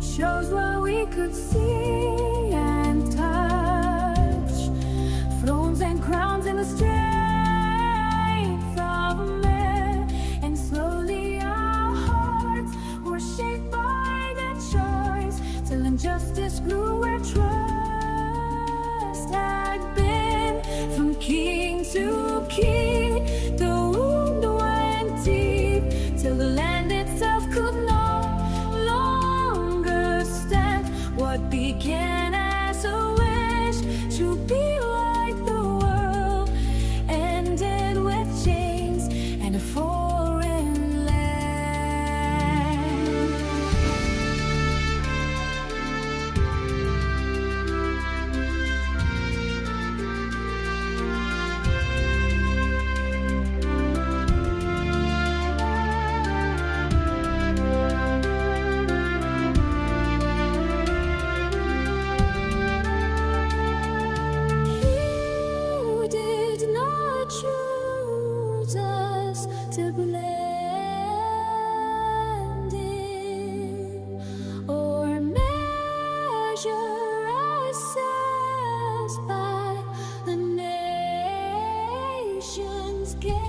shows what we could see and touch, thrones and crowns in the strength of a man. And slowly our hearts were shaped by that choice, till injustice grew where trust had been. From king to king, the wound went deep, till the land itself could no longer stand. What began as a wish to be like the world ended with chains and a foreign land. You did not choose us to blend in or measure ourselves by the nation's gain.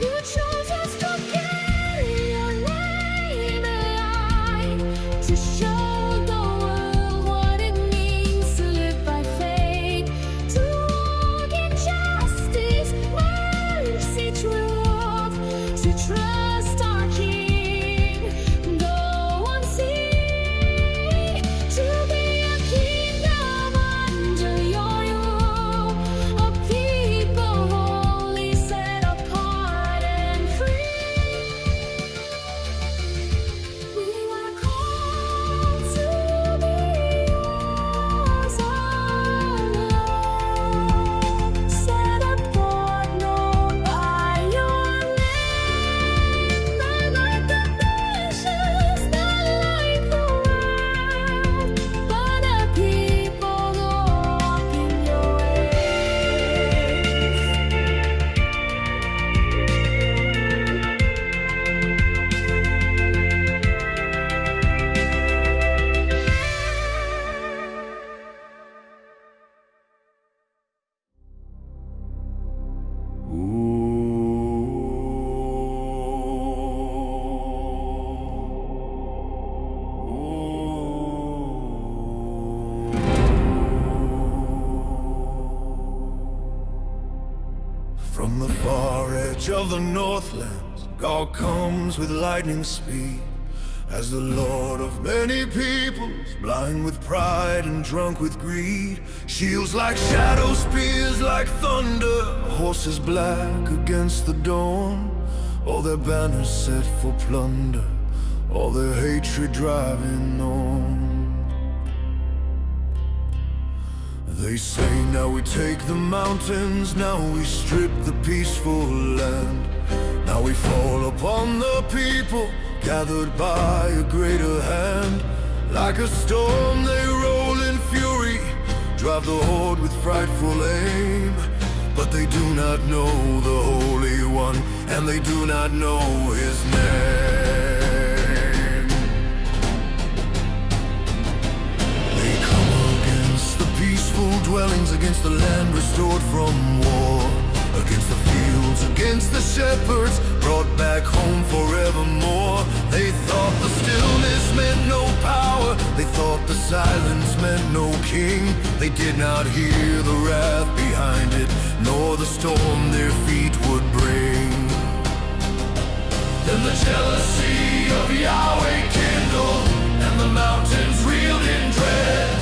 You chose us to carry your name alive, to show the world what it means to live by faith, to walk in justice, mercy, truth, to trust our King, though unseen, to be a kingdom under your rule, a people holy, set apart and free. We were called to be yours alone, set apart, known by your name, not like the nations, not like the world, but a people who walk in your ways. From the far edge of the Northlands, God comes with lightning speed. As the Lord of many peoples, blind with pride and drunk with greed. Shields like shadows, spears like thunder, horses black against the dawn. All their banners set for plunder, all their hatred driving on. They say, now we take the mountains, now we strip the peaceful land. Now we fall upon the people, gathered by a greater hand. Like a storm they roll in fury, drive the horde with frightful aim. But they do not know the Holy One, and they do not know His name. They come against the peaceful dwellings, against the land restored from war, against the fields, against the shepherds, brought back home forevermore. They thought the stillness meant no power, they thought the silence meant no king. They did not hear the wrath behind it, nor the storm their feet would bring. Then the jealousy of Yahweh kindled, and the mountains reeled in dread.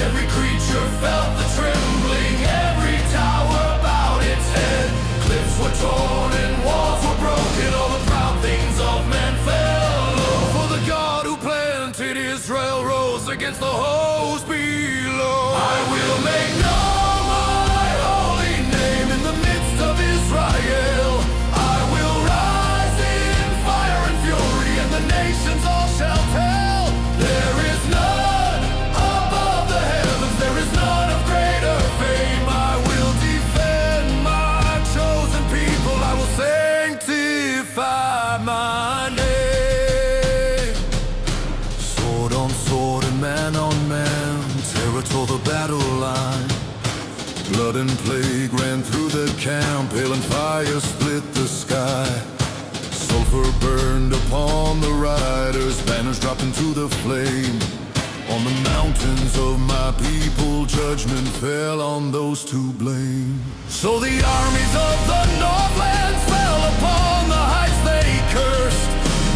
Every creature felt the trembling, every tower bowed its head. Cliffs were torn and walls were broken, all the proud things of man fell low. For the God who planted Israel rose against the host below. I will make known my holy name in the midst of Israel. I will rise in fire and fury, and the nations all shall tell. There is battle line. Blood and plague ran through the camp, hail and fire split the sky. Sulfur burned upon the riders, banners dropped into the flame. On the mountains of my people, judgment fell on those to blame. So the armies of the Northlands fell upon the heights they cursed,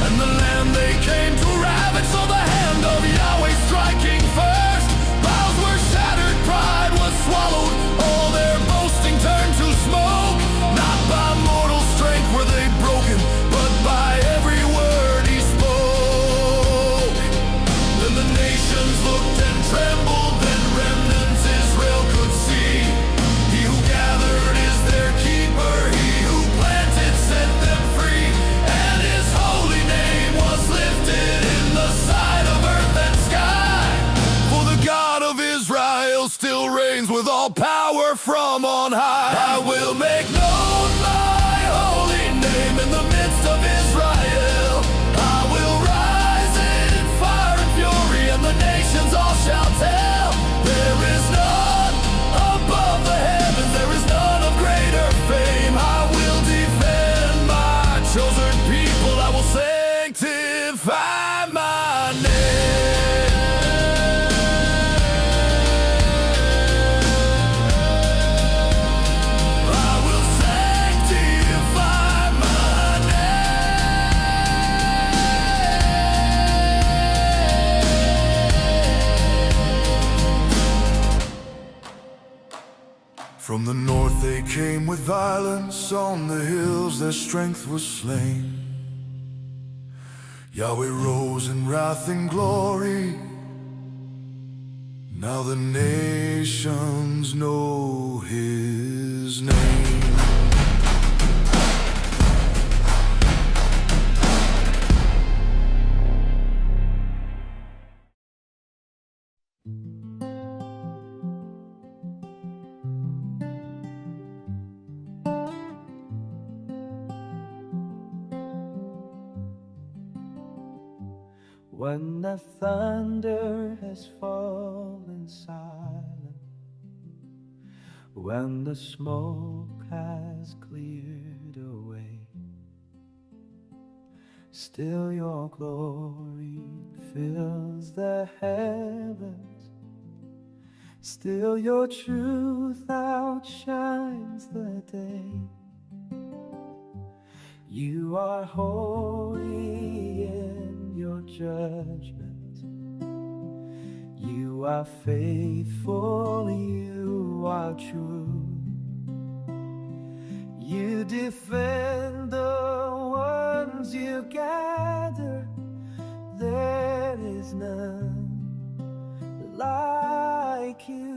and the land they came to ravage, saw the hand of Yahweh striking first. Vows were shattered, pride was swallowed, all their boasting turned to smoke. Not by mortal strength were they broken, but by every word he spoke. Then the nations looked and trembled, then remnants Israel could see. He who gathered is their keeper, he who planted set them free, and his holy name was lifted in the sight of earth and sky. For the God of Israel still reigns with all power from on high. I will make known my holy name in the midst of Israel. I will rise in fire and fury, and the nations all shall tell. There is none above the heavens, there is none of greater fame. I will defend my chosen people, I will sanctify my name. I will sanctify my name. From the north they came with violence, on the hills their strength was slain. Yahweh rose in wrath and glory, now the nations know his name. When the thunder has fallen silent, when the smoke has cleared away, still your glory fills the heavens, still your truth outshines the day. You are holy in your judgment, you are faithful, you are true. You defend the ones you gather, there is none like you.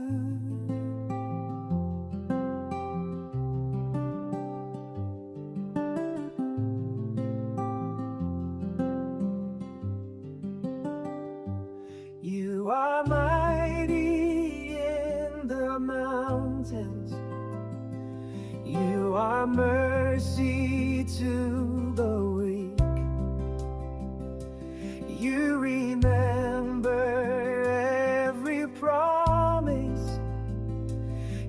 You are mighty in the mountains, you are mercy to the weak. You remember every promise,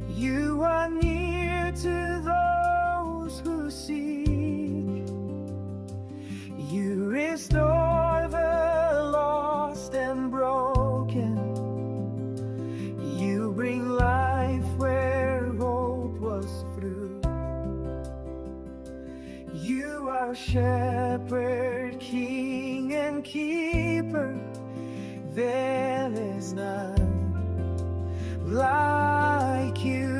you are near to those who seek. You restore the lost and broken, you bring life where hope was through. You are shepherd, king and keeper, there is none like you.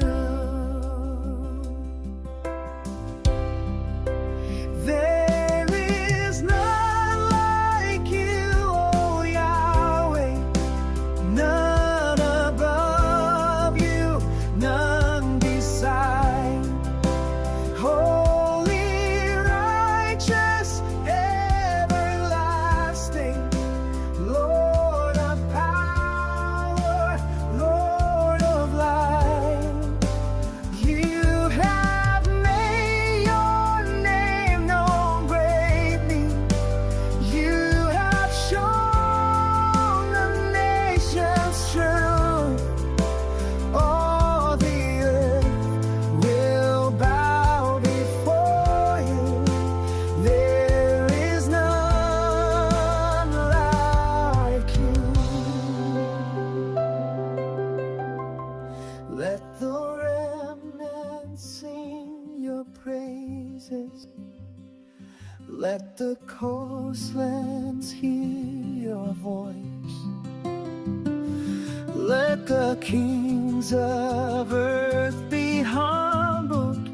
There is none like you, oh Yahweh, none above you, none beside. Holy, righteous, everlasting, Lord of power, Lord of Let the remnant sing your praises. Let the coastlands hear your voice. Let the kings of earth be humbled.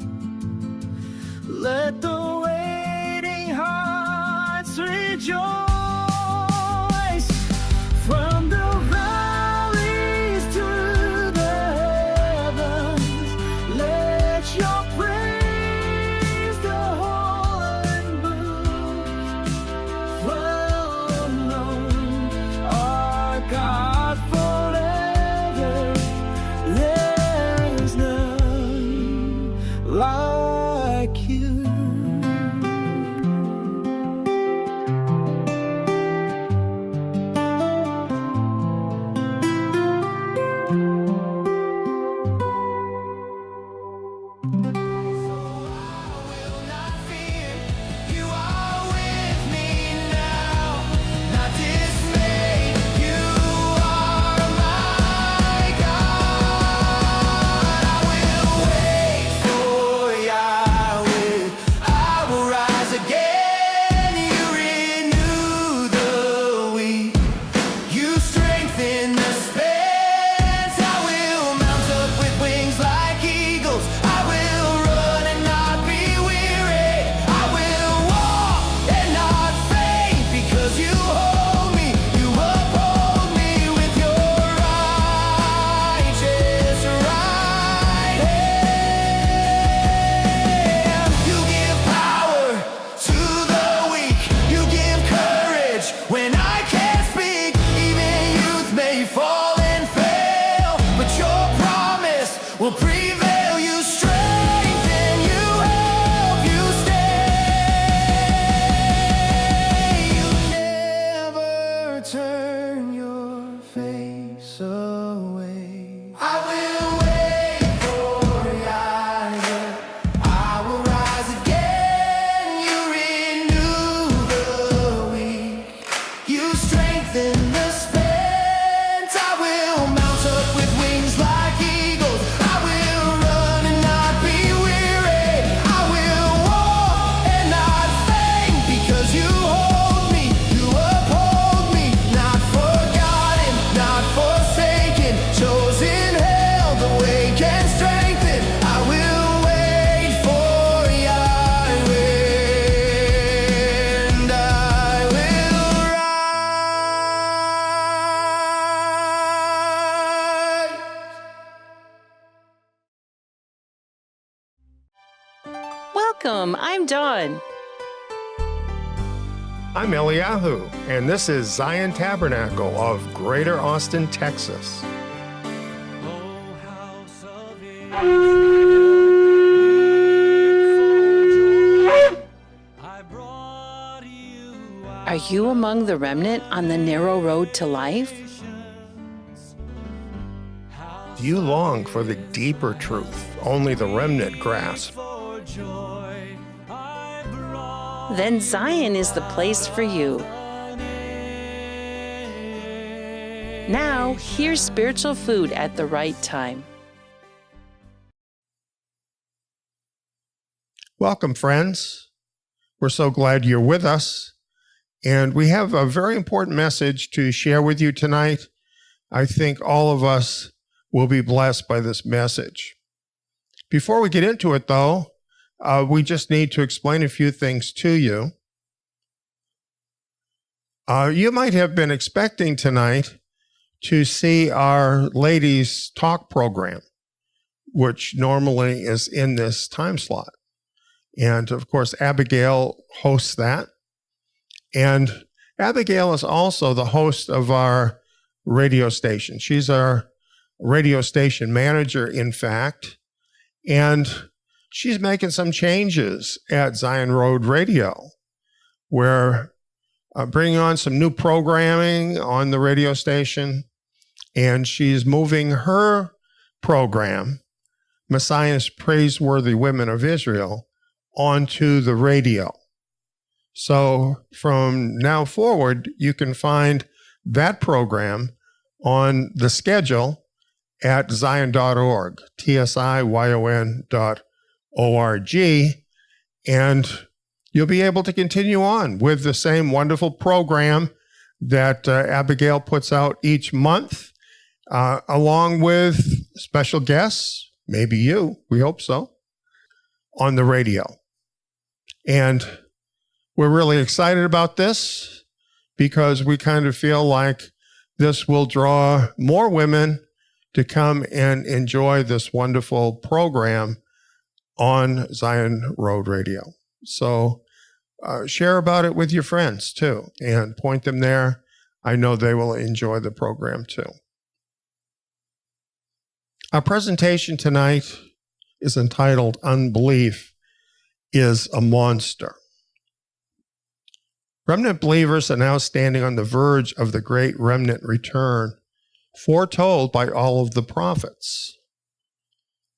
Let the waiting hearts rejoice. From the valleys to the heavens, let your praise the whole earth move. Well known, our God forever. There is none like you. Will prevail, you strengthen, you help, you stay. You never turn your face away. I will wait for Yahweh. I will rise again. You renew the weak. You strengthen the spent. I will mount up with wings like eagles. Welcome, I'm Dawn. I'm Eliyahu, and this is Zion Tabernacle of Greater Austin, Texas. Are you among the remnant on the narrow road to life? Do you long for the deeper truth only the remnant grasp? Then Zion is the place for you. Now, here's spiritual food at the right time. Welcome, friends. We're so glad you're with us. And we have a very important message to share with you tonight. I think all of us will be blessed by this message. Before we get into it, though, we just need to explain a few things to you. You might have been expecting tonight to see our ladies' talk program, which normally is in this time slot. And of course, Abigail hosts that. And Abigail is also the host of our radio station. She's our radio station manager, in fact. And she's making some changes at Zion Road Radio. We're bringing on some new programming on the radio station, and she's moving her program, Messiah's Praiseworthy Women of Israel, onto the radio. So from now forward, you can find that program on the schedule at zion.org, tsion.org, and you'll be able to continue on with the same wonderful program that Abigail puts out each month, along with special guests, maybe you, we hope so, on the radio. And we're really excited about this because we kind of feel like this will draw more women to come and enjoy this wonderful program on Zion Road Radio. So share about it with your friends too and point them there. I know they will enjoy the program too. Our presentation tonight is entitled Unbelief is a Monster. Remnant believers are now standing on the verge of the great remnant return, foretold by all of the prophets.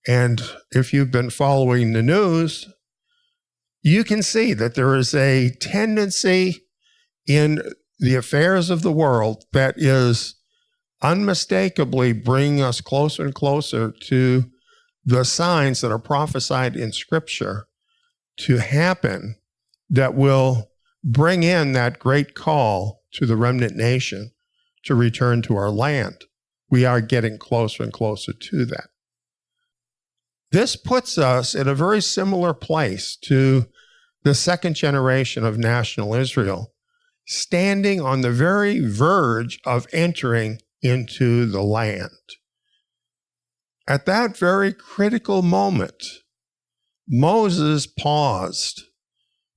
And if you've been following the news, you can see that there is a tendency in the affairs of the world that is unmistakably bringing us closer and closer to the signs that are prophesied in Scripture to happen that will bring in that great call to the remnant nation to return to our land. We are getting closer and closer to that. This puts us in a very similar place to the second generation of national Israel, standing on the very verge of entering into the land. At that very critical moment, Moses paused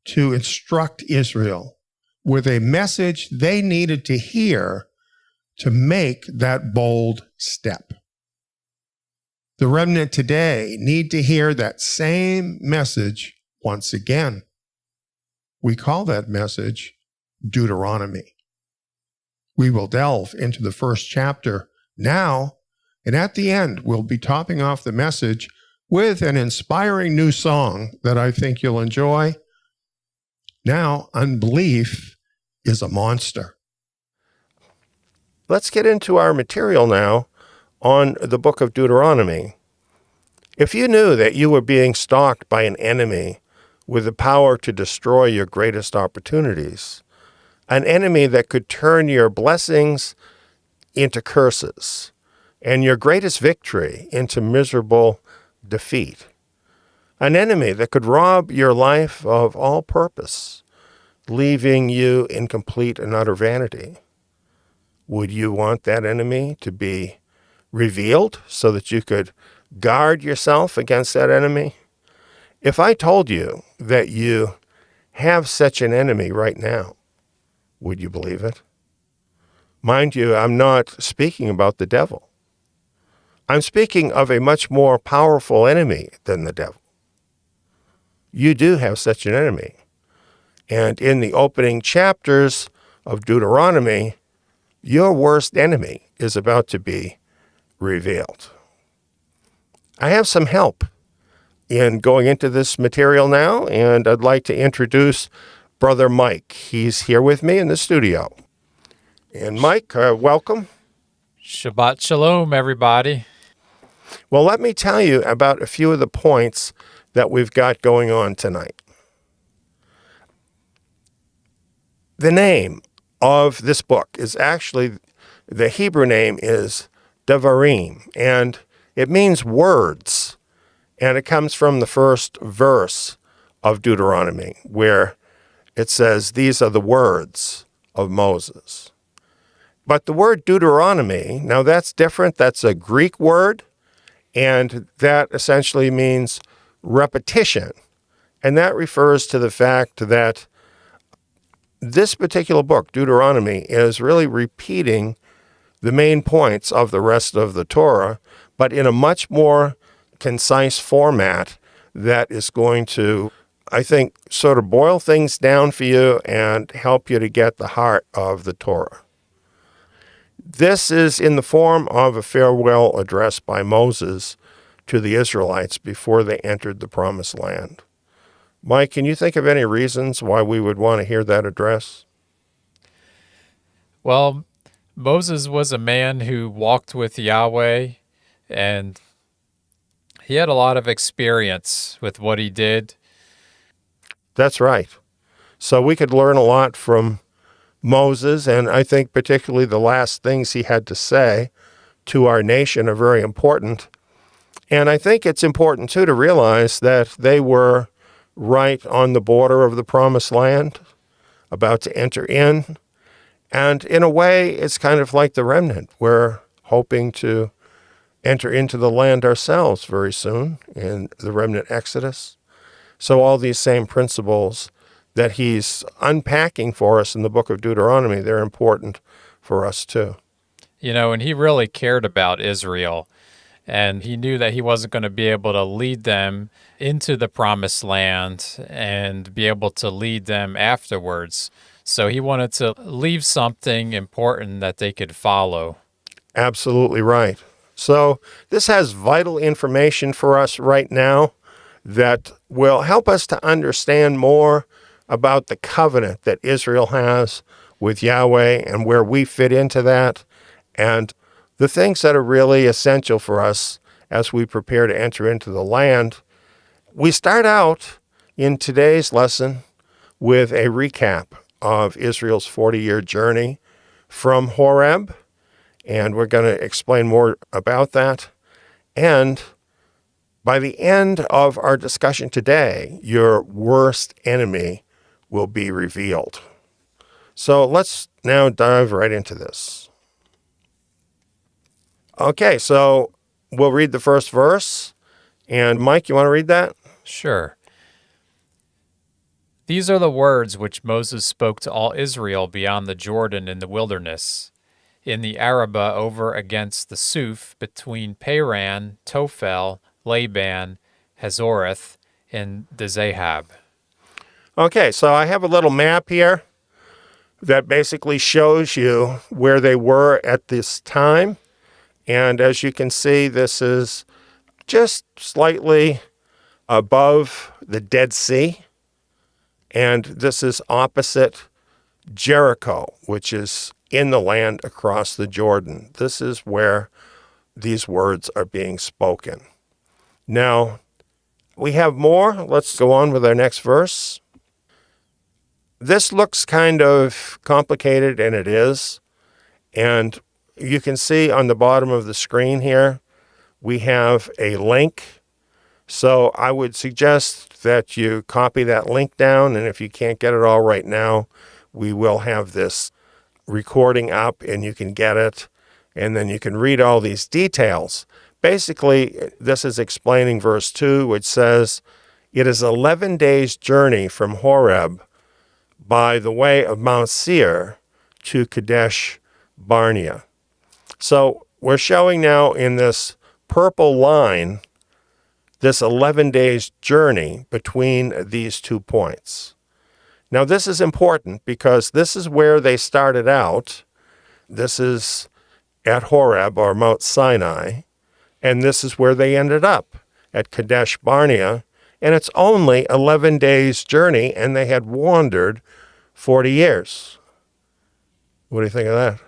to instruct Israel with a message they needed to hear to make that bold step. The remnant today need to hear that same message once again. We call that message Deuteronomy. We will delve into the first chapter now, and at the end, we'll be topping off the message with an inspiring new song that I think you'll enjoy. Now, unbelief is a monster. Let's get into our material now on the book of Deuteronomy. If you knew that you were being stalked by an enemy with the power to destroy your greatest opportunities, an enemy that could turn your blessings into curses and your greatest victory into miserable defeat, an enemy that could rob your life of all purpose, leaving you in complete and utter vanity, would you want that enemy to be revealed so that you could guard yourself against that enemy? If I told you that you have such an enemy right now, would you believe it? Mind you, I'm not speaking about the devil. I'm speaking of a much more powerful enemy than the devil. You do have such an enemy. And in the opening chapters of Deuteronomy, your worst enemy is about to be revealed. I have some help in going into this material now, and I'd like to introduce Brother Mike. He's here with me in the studio. And Mike, welcome. Shabbat Shalom, everybody. Well, let me tell you about a few of the points that we've got going on tonight. The name of this book is actually, the Hebrew name is Devarim, and it means words. And it comes from the first verse of Deuteronomy, where it says, these are the words of Moses. But the word Deuteronomy, now that's different. That's a Greek word, and that essentially means repetition. And that refers to the fact that this particular book, Deuteronomy, is really repeating the main points of the rest of the Torah, but in a much more concise format that is going to, I think, sort of boil things down for you and help you to get the heart of the Torah. This is in the form of a farewell address by Moses to the Israelites before they entered the Promised Land. Mike, can you think of any reasons why we would want to hear that address? Well, Moses was a man who walked with Yahweh And he had a lot of experience with what he did. That's right. So we could learn a lot from Moses, and I think particularly the last things he had to say to our nation are very important. And I think it's important, too, to realize that they were right on the border of the Promised Land, about to enter in. And in a way, it's kind of like the remnant. We're hoping to enter into the land ourselves very soon in the remnant Exodus. So all these same principles that he's unpacking for us in the book of Deuteronomy, they're important for us too. And he really cared about Israel. And he knew that he wasn't going to be able to lead them into the promised land and be able to lead them afterwards. So he wanted to leave something important that they could follow. Absolutely right. So this has vital information for us right now that will help us to understand more about the covenant that Israel has with Yahweh and where we fit into that, and the things that are really essential for us as we prepare to enter into the land. We start out in today's lesson with a recap of Israel's 40-year journey from Horeb, and we're going to explain more about that. And by the end of our discussion today, your worst enemy will be revealed. So let's now dive right into this. Okay, so we'll read the first verse. And Mike, you want to read that? Sure. These are the words which Moses spoke to all Israel beyond the Jordan in the wilderness, in the Arabah over against the Suf, between Paran, Tophel, Laban, Hazoreth, and the Zahab. Okay, so I have a little map here that basically shows you where they were at this time. And as you can see, this is just slightly above the Dead Sea. And this is opposite Jericho, which is in the land across the Jordan. This is where these words are being spoken. Now, we have more. Let's go on with our next verse. This looks kind of complicated, and it is. And you can see on the bottom of the screen here, we have a link. So I would suggest that you copy that link down, and if you can't get it all right now, we will have this recording up and you can get it, and then you can read all these details. Basically, this is explaining verse 2, which says, "It is 11 days' journey from Horeb by the way of Mount Seir to Kadesh Barnea." So we're showing now in this purple line this 11 days journey between these 2 points. Now this is important because this is where they started out. This is at Horeb or Mount Sinai, and this is where they ended up at Kadesh Barnea, and it's only 11 days journey, and they had wandered 40 years. What do you think of that?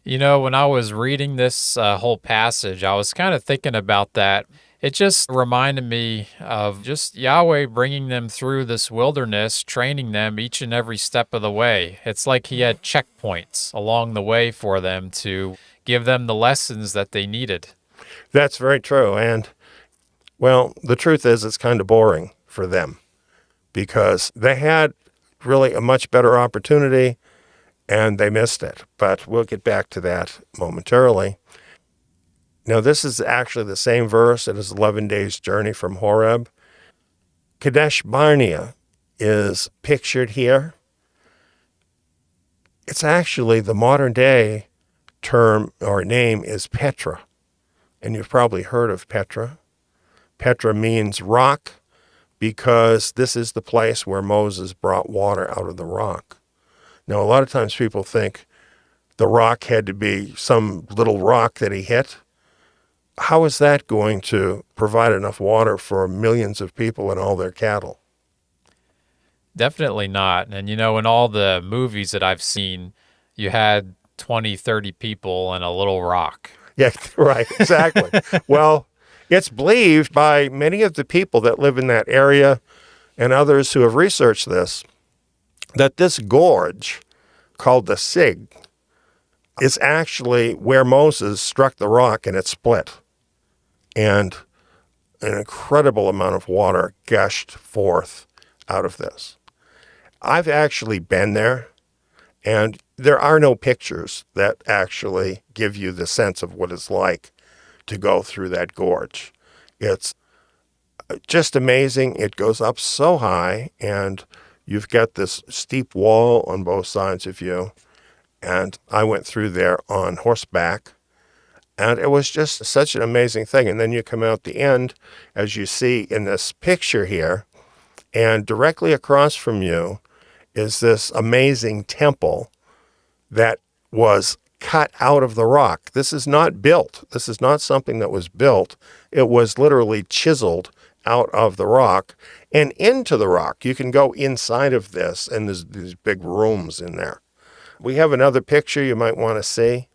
When I was reading this whole passage, I was kind of thinking about that. It just reminded me of just Yahweh bringing them through this wilderness, training them each and every step of the way. It's like he had checkpoints along the way for them to give them the lessons that they needed. That's very true. And, well, the truth is it's kind of boring for them because they had really a much better opportunity and they missed it. But we'll get back to that momentarily. Now, this is actually the same verse. It is 11 days' journey from Horeb. Kadesh Barnea is pictured here. It's actually the modern day term or name is Petra. And you've probably heard of Petra. Petra means rock because this is the place where Moses brought water out of the rock. Now, a lot of times people think the rock had to be some little rock that he hit. How is that going to provide enough water for millions of people and all their cattle? Definitely not. And, in all the movies that I've seen, you had 20, 30 people and a little rock. Yeah, right, exactly. Well, it's believed by many of the people that live in that area and others who have researched this that this gorge called the Sig is actually where Moses struck the rock and it split. And an incredible amount of water gushed forth out of this. I've actually been there, and there are no pictures that actually give you the sense of what it's like to go through that gorge. It's just amazing. It goes up so high, and you've got this steep wall on both sides of you. And I went through there on horseback, and it was just such an amazing thing. And then you come out the end, as you see in this picture here, and directly across from you is this amazing temple that was cut out of the rock. This is not built. This is not something that was built. It was literally chiseled out of the rock and into the rock. You can go inside of this, and there's these big rooms in there. We have another picture you might want to see,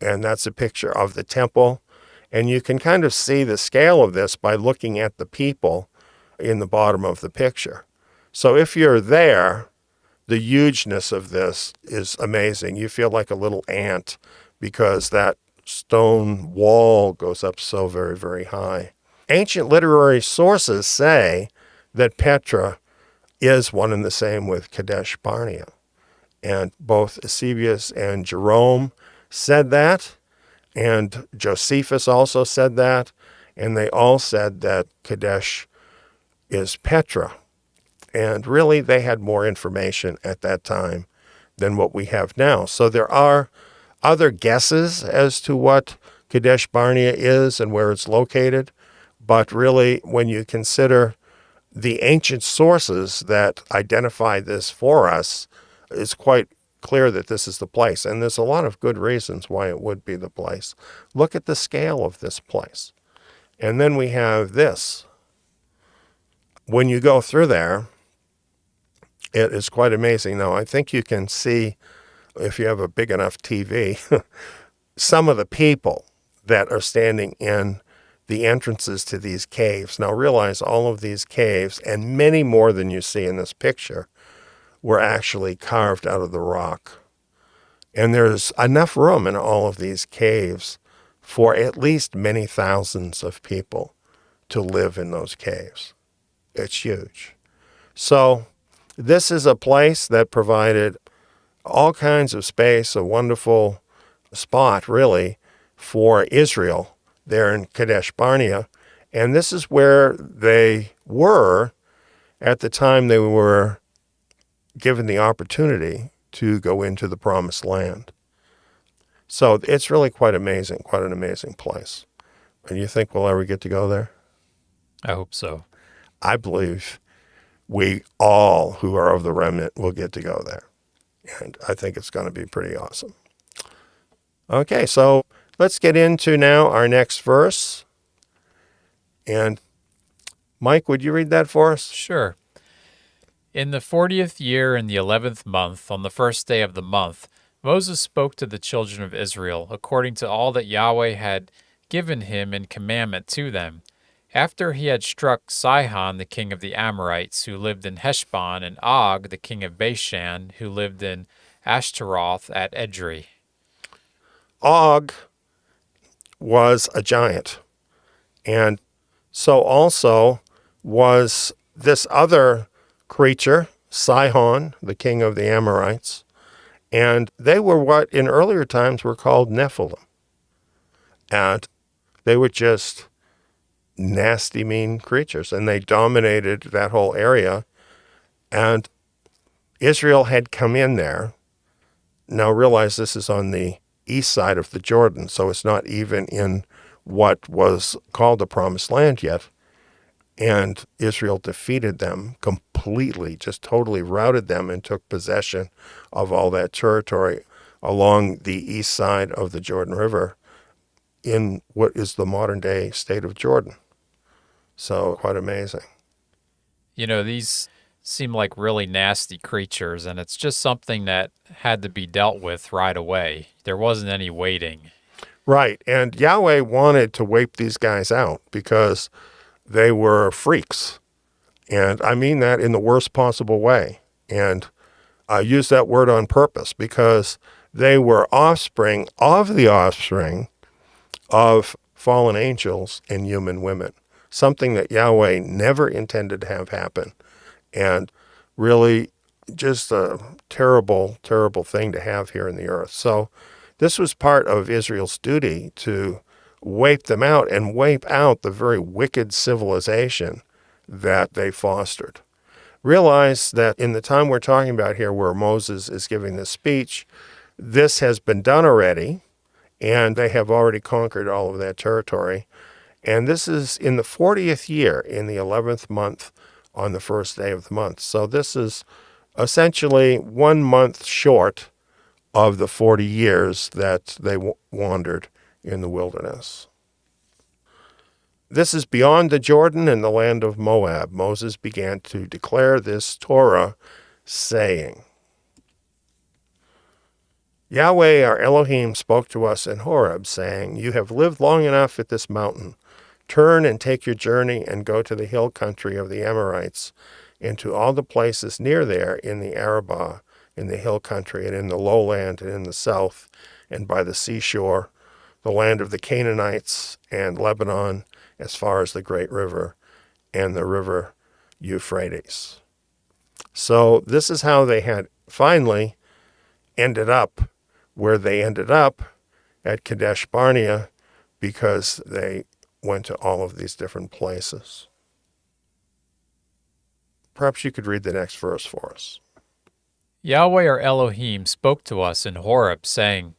and that's a picture of the temple. And you can kind of see the scale of this by looking at the people in the bottom of the picture. So if you're there, the hugeness of this is amazing. You feel like a little ant because that stone wall goes up so very, very high. Ancient literary sources say that Petra is one and the same with Kadesh Barnea. And both Eusebius and Jerome said that, and Josephus also said that, and they all said that Kadesh is Petra. And really, they had more information at that time than what we have now. So there are other guesses as to what Kadesh Barnea is and where it's located. But really, when you consider the ancient sources that identify this for us, it's quite clear that this is the place. And there's a lot of good reasons why it would be the place. Look at the scale of this place. And then we have this. When you go through there, it is quite amazing. Now, I think you can see, if you have a big enough TV, some of the people that are standing in the entrances to these caves. Now, realize all of these caves, and many more than you see in this picture, were actually carved out of the rock. And there's enough room in all of these caves for at least many thousands of people to live in those caves. It's huge. So this is a place that provided all kinds of space, a wonderful spot, really, for Israel there in Kadesh Barnea. And this is where they were at the time they were given the opportunity to go into the promised land. So it's really quite amazing, quite an amazing place. And you think we'll ever get to go there? I hope so. I believe we all who are of the remnant will get to go there. And I think it's going to be pretty awesome. Okay, so let's get into now our next verse. And Mike, would you read that for us? Sure. In the 40th year, in the 11th month, on the first day of the month, Moses spoke to the children of Israel according to all that Yahweh had given him in commandment to them, after he had struck Sihon, the king of the Amorites, who lived in Heshbon, and Og, the king of Bashan, who lived in Ashtaroth at Edrei. Og was a giant, and so also was this other creature, Sihon, the king of the Amorites, and they were what in earlier times were called Nephilim. And they were just nasty, mean creatures, and they dominated that whole area. And Israel had come in there. Now realize this is on the east side of the Jordan, so it's not even in what was called the Promised Land yet. And Israel defeated them completely, just totally routed them and took possession of all that territory along the east side of the Jordan River in what is the modern-day state of Jordan. So quite amazing. You know, these seem like really nasty creatures, and it's just something that had to be dealt with right away. There wasn't any waiting. Right. And Yahweh wanted to wipe these guys out because they were freaks. And I mean that in the worst possible way. And I use that word on purpose because they were offspring of the offspring of fallen angels and human women, something that Yahweh never intended to have happen. And really just a terrible, terrible thing to have here in the earth. So this was part of Israel's duty to wipe them out and wipe out the very wicked civilization that they fostered. Realize that in the time we're talking about here where Moses is giving this speech, this has been done already, and they have already conquered all of that territory. And this is in the 40th year, in the 11th month, on the first day of the month. So this is essentially 1 month short of the 40 years that they wandered in the wilderness. This is beyond the Jordan in the land of Moab. Moses began to declare this Torah, saying, Yahweh our Elohim spoke to us in Horeb, saying, You have lived long enough at this mountain. Turn and take your journey and go to the hill country of the Amorites, and to all the places near there in the Arabah, in the hill country, and in the lowland, and in the south, and by the seashore, the land of the Canaanites, and Lebanon, as far as the great river, and the river Euphrates. So this is how they had finally ended up where they ended up at Kadesh Barnea, because they went to all of these different places. Perhaps you could read the next verse for us. Yahweh our Elohim spoke to us in Horeb, saying,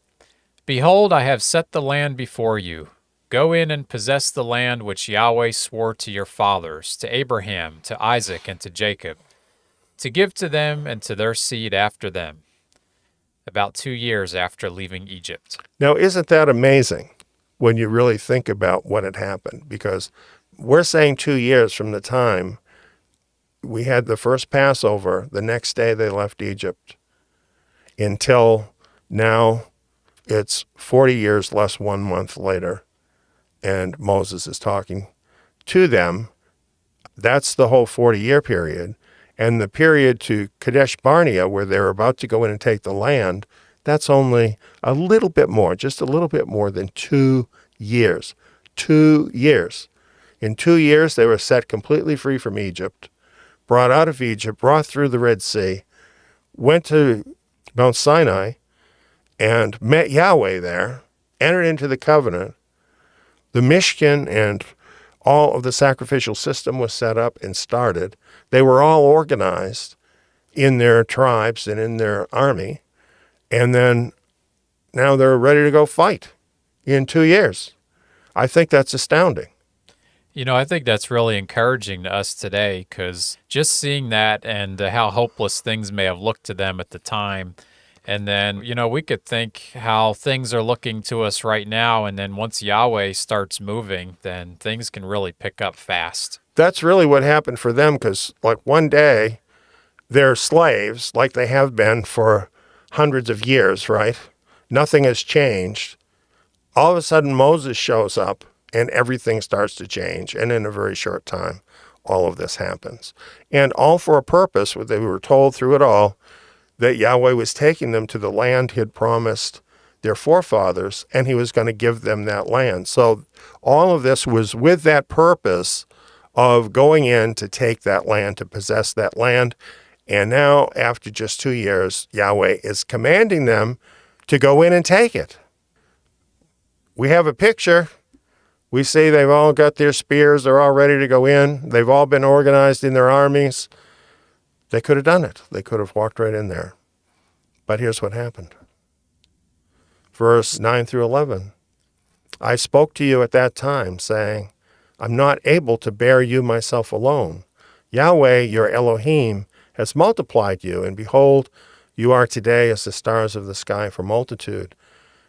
Behold, I have set the land before you. Go in and possess the land which Yahweh swore to your fathers, to Abraham, to Isaac, and to Jacob, to give to them and to their seed after them, about 2 years after leaving Egypt. Now, isn't that amazing when you really think about what had happened? Because we're saying 2 years from the time we had the first Passover, the next day they left Egypt, until now it's 40 years less 1 month later, and Moses is talking to them. That's the whole 40-year period. And the period to Kadesh Barnea, where they're about to go in and take the land, that's only a little bit more, just a little bit more than 2 years. 2 years. In 2 years, they were set completely free from Egypt, brought out of Egypt, brought through the Red Sea, went to Mount Sinai, and met Yahweh there, entered into the covenant. The Mishkan and all of the sacrificial system was set up and started. They were all organized in their tribes and in their army. And then now they're ready to go fight in 2 years. I think that's astounding. You know, I think that's really encouraging to us today, because just seeing that and how hopeless things may have looked to them at the time. And then, you know, we could think how things are looking to us right now. And then once Yahweh starts moving, then things can really pick up fast. That's really what happened for them, because like one day they're slaves like they have been for hundreds of years, right? Nothing has changed. All of a sudden Moses shows up and everything starts to change. And in a very short time, all of this happens. And all for a purpose. They were told through it all that Yahweh was taking them to the land he had promised their forefathers, and he was going to give them that land. So all of this was with that purpose of going in to take that land, to possess that land. And now, after just 2 years, Yahweh is commanding them to go in and take it. We have a picture. We see they've all got their spears. They're all ready to go in. They've all been organized in their armies. They could have done it. They could have walked right in there. But here's what happened. Verse 9 through 11. I spoke to you at that time, saying, I'm not able to bear you myself alone. Yahweh, your Elohim, has multiplied you, and behold, you are today as the stars of the sky for multitude.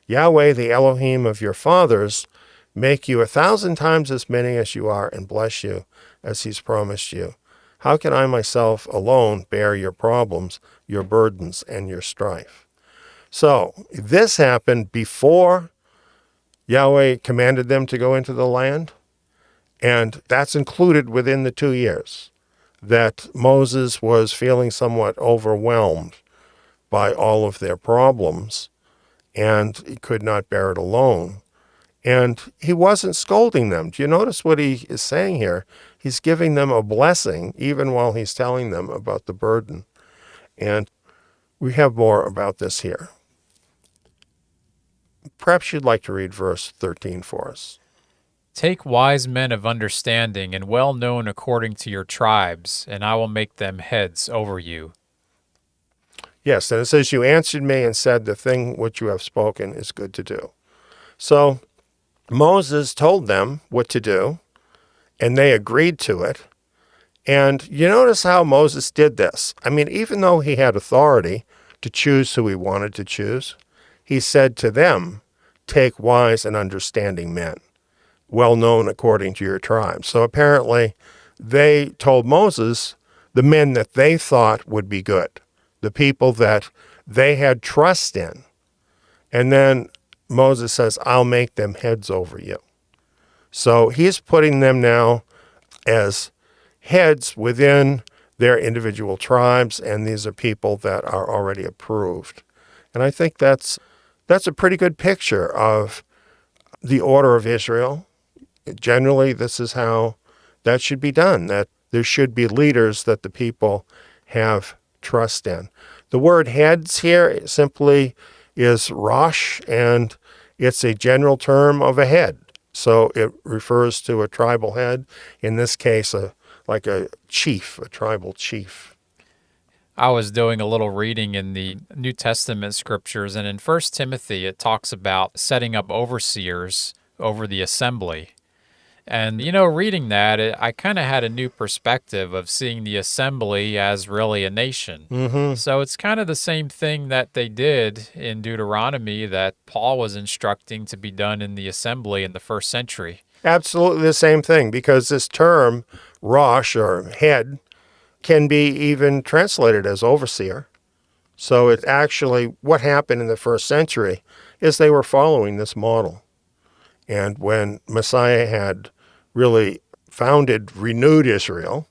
Yahweh, the Elohim of your fathers, make you 1,000 times as many as you are, and bless you as he's promised you. How can I myself alone bear your problems, your burdens, and your strife? So this happened before Yahweh commanded them to go into the land, and that's included within the 2 years that Moses was feeling somewhat overwhelmed by all of their problems, and he could not bear it alone. And he wasn't scolding them. Do you notice what he is saying here? He's giving them a blessing even while he's telling them about the burden. And we have more about this here. Perhaps you'd like to read verse 13 for us. Take wise men of understanding and well known according to your tribes, and I will make them heads over you. Yes, and it says, you answered me and said, the thing which you have spoken is good to do. So Moses told them what to do, and they agreed to it. And you notice how Moses did this. I mean, even though he had authority to choose who he wanted to choose, he said to them, take wise and understanding men, well known according to your tribe. So apparently they told Moses the men that they thought would be good, the people that they had trust in. And then Moses says, I'll make them heads over you. So he's putting them now as heads within their individual tribes, and these are people that are already approved. And I think that's a pretty good picture of the order of Israel. Generally, this is how that should be done, that there should be leaders that the people have trust in. The word heads here simply is Rosh, and it's a general term of a head. So it refers to a tribal head, in this case, like a chief, a tribal chief. I was doing a little reading in the New Testament scriptures, and in 1 Timothy, it talks about setting up overseers over the assembly. And, reading that, I kind of had a new perspective of seeing the assembly as really a nation. Mm-hmm. So it's kind of the same thing that they did in Deuteronomy that Paul was instructing to be done in the assembly in the first century. Absolutely the same thing, because this term, Rosh, or head, can be even translated as overseer. So it actually, what happened in the first century is they were following this model. And when Messiah had really renewed Israel,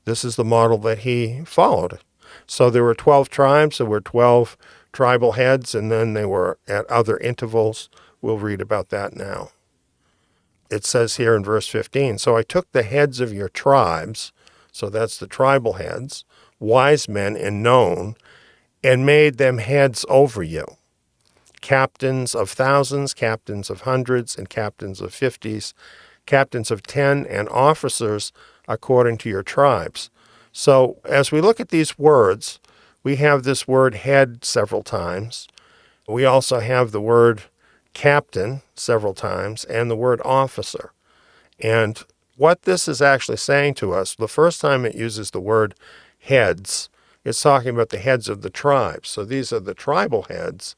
this is the model that he followed. So there were 12 tribes, there were 12 tribal heads, and then they were at other intervals. We'll read about that now. It says here in verse 15, so I took the heads of your tribes, so that's the tribal heads, wise men and known, and made them heads over you, captains of thousands, captains of hundreds, and captains of 50s, captains of 10, and officers according to your tribes. So as we look at these words, we have this word head several times. We also have the word captain several times and the word officer. And what this is actually saying to us, the first time it uses the word heads, it's talking about the heads of the tribes. So these are the tribal heads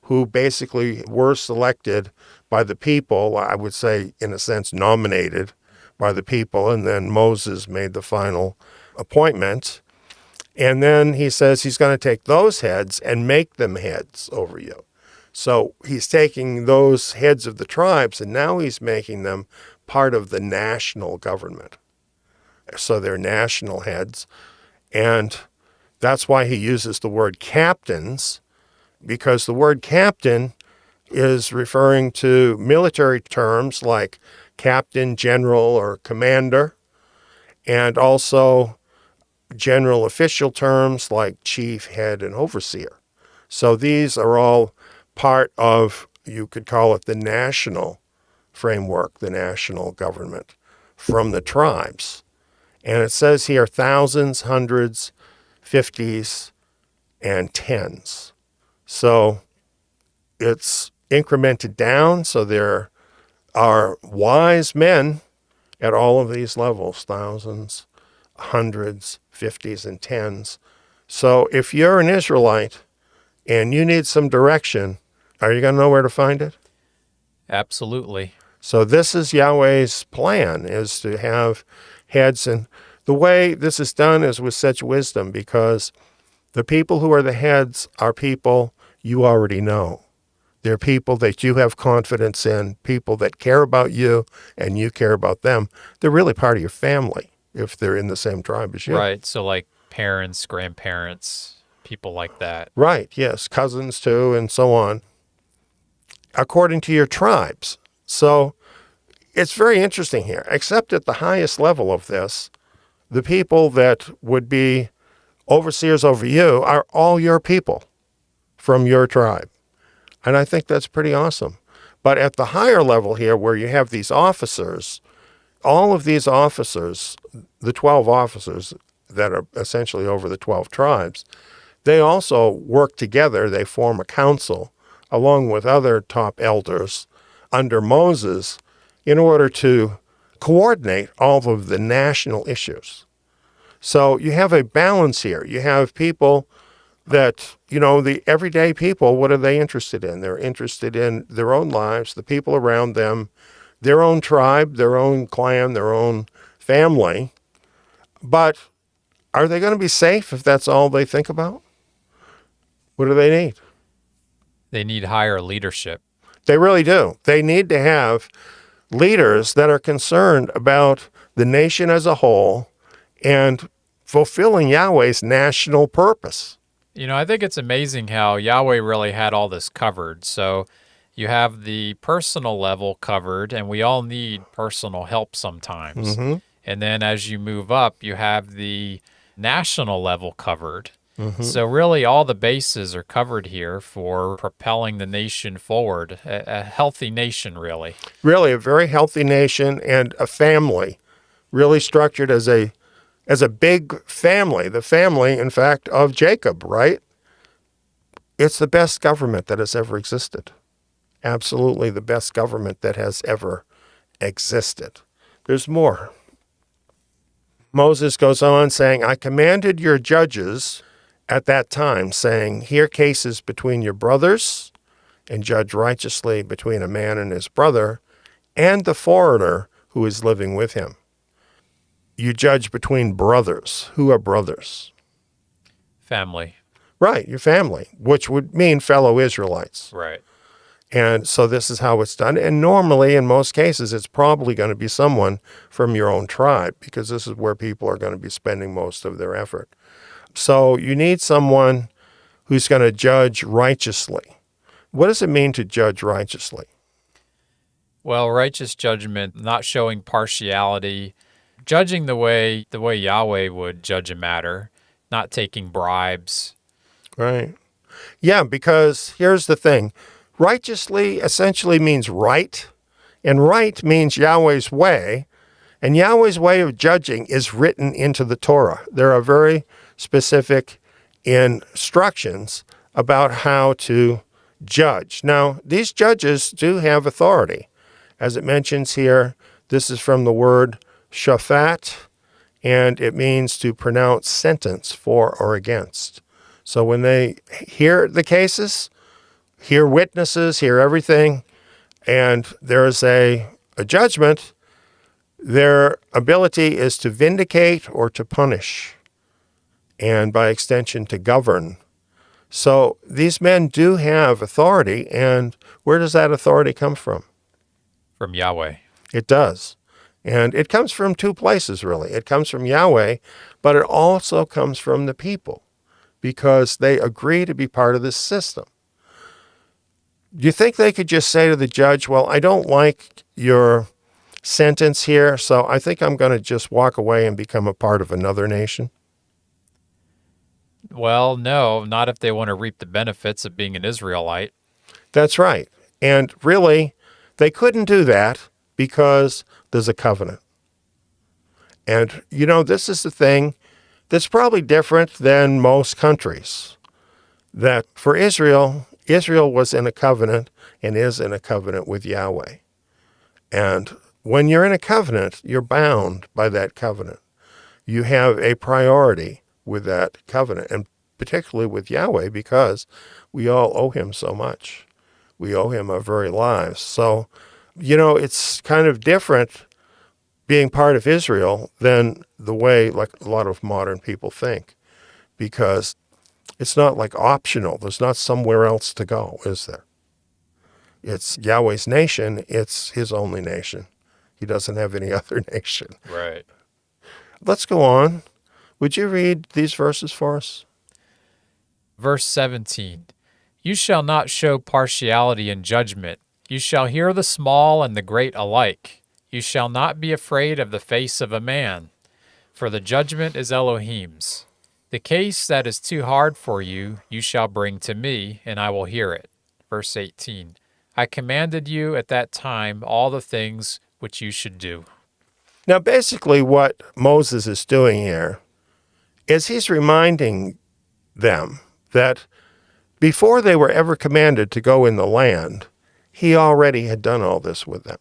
who basically were selected by the people, I would say, in a sense, nominated by the people, and then Moses made the final appointment. And then he says he's going to take those heads and make them heads over you. So he's taking those heads of the tribes, and now he's making them part of the national government. So they're national heads. And that's why he uses the word captains, because the word captain is referring to military terms like captain, general, or commander, and also general official terms like chief, head, and overseer. So these are all part of, you could call it the national framework, the national government from the tribes. And it says here thousands, hundreds, 50s, and 10s. So it's incremented down, so there are wise men at all of these levels, thousands, hundreds, 50s, and 10s. So if you're an Israelite and you need some direction, are you going to know where to find it? Absolutely. So this is Yahweh's plan, is to have heads. And the way this is done is with such wisdom, because the people who are the heads are people you already know. They're people that you have confidence in, people that care about you and you care about them. They're really part of your family if they're in the same tribe as you. Right. So, like parents, grandparents, people like that. Right, yes, cousins too, and so on, according to your tribes. So it's very interesting here, except at the highest level of this, the people that would be overseers over you are all your people from your tribe. And I think that's pretty awesome. But at the higher level here, where you have these officers, all of these officers, the 12 officers that are essentially over the 12 tribes, they also work together. They form a council along with other top elders under Moses in order to coordinate all of the national issues. So you have a balance here. You have people that, the everyday people, what are they interested in? They're interested in their own lives, the people around them, their own tribe, their own clan, their own family. But are they going to be safe if that's all they think about? What do they need? They need higher leadership. They really do. They need to have leaders that are concerned about the nation as a whole and fulfilling Yahweh's national purpose. I think it's amazing how Yahweh really had all this covered. So you have the personal level covered, and we all need personal help sometimes. Mm-hmm. And then as you move up, you have the national level covered. Mm-hmm. So really all the bases are covered here for propelling the nation forward, a healthy nation, really. Really, a very healthy nation and a family, really structured as a big family, the family, in fact, of Jacob, right? It's the best government that has ever existed. Absolutely the best government that has ever existed. There's more. Moses goes on saying, I commanded your judges at that time, saying, hear cases between your brothers and judge righteously between a man and his brother and the foreigner who is living with him. You judge between brothers. Who are brothers? Family. Right, your family, which would mean fellow Israelites. Right. And so this is how it's done. And normally, in most cases, it's probably going to be someone from your own tribe, because this is where people are going to be spending most of their effort. So you need someone who's going to judge righteously. What does it mean to judge righteously? Well, righteous judgment, not showing partiality, judging the way Yahweh would judge a matter, not taking bribes. Right. Yeah, because here's the thing. Righteously essentially means right, and right means Yahweh's way, and Yahweh's way of judging is written into the Torah. There are very specific instructions about how to judge. Now, these judges do have authority. As it mentions here, this is from the word shafat, and it means to pronounce sentence for or against. So when they hear the cases, hear witnesses, hear everything, and there's a judgment, their ability is to vindicate or to punish, and by extension to govern. So these men do have authority, and where does that authority come from? From Yahweh. It does. And it comes from two places, really. It comes from Yahweh, but it also comes from the people, because they agree to be part of this system. Do you think they could just say to the judge, well, I don't like your sentence here, so I think I'm going to just walk away and become a part of another nation? Well, no, not if they want to reap the benefits of being an Israelite. That's right. And really, they couldn't do that because there's a covenant. And, this is the thing that's probably different than most countries. That for Israel was in a covenant and is in a covenant with Yahweh. And when you're in a covenant, you're bound by that covenant. You have a priority with that covenant, and particularly with Yahweh, because we all owe him so much. We owe him our very lives. So, it's kind of different being part of Israel than the way like a lot of modern people think, because it's not like optional. There's not somewhere else to go, is there? It's Yahweh's nation. It's his only nation. He doesn't have any other nation. Right. Let's go on. Would you read these verses for us? Verse 17. You shall not show partiality in judgment. You shall hear the small and the great alike. You shall not be afraid of the face of a man, for the judgment is Elohim's. The case that is too hard for you, you shall bring to me, and I will hear it. Verse 18. I commanded you at that time all the things which you should do. Now, basically what Moses is doing here is he's reminding them that before they were ever commanded to go in the land, he already had done all this with them.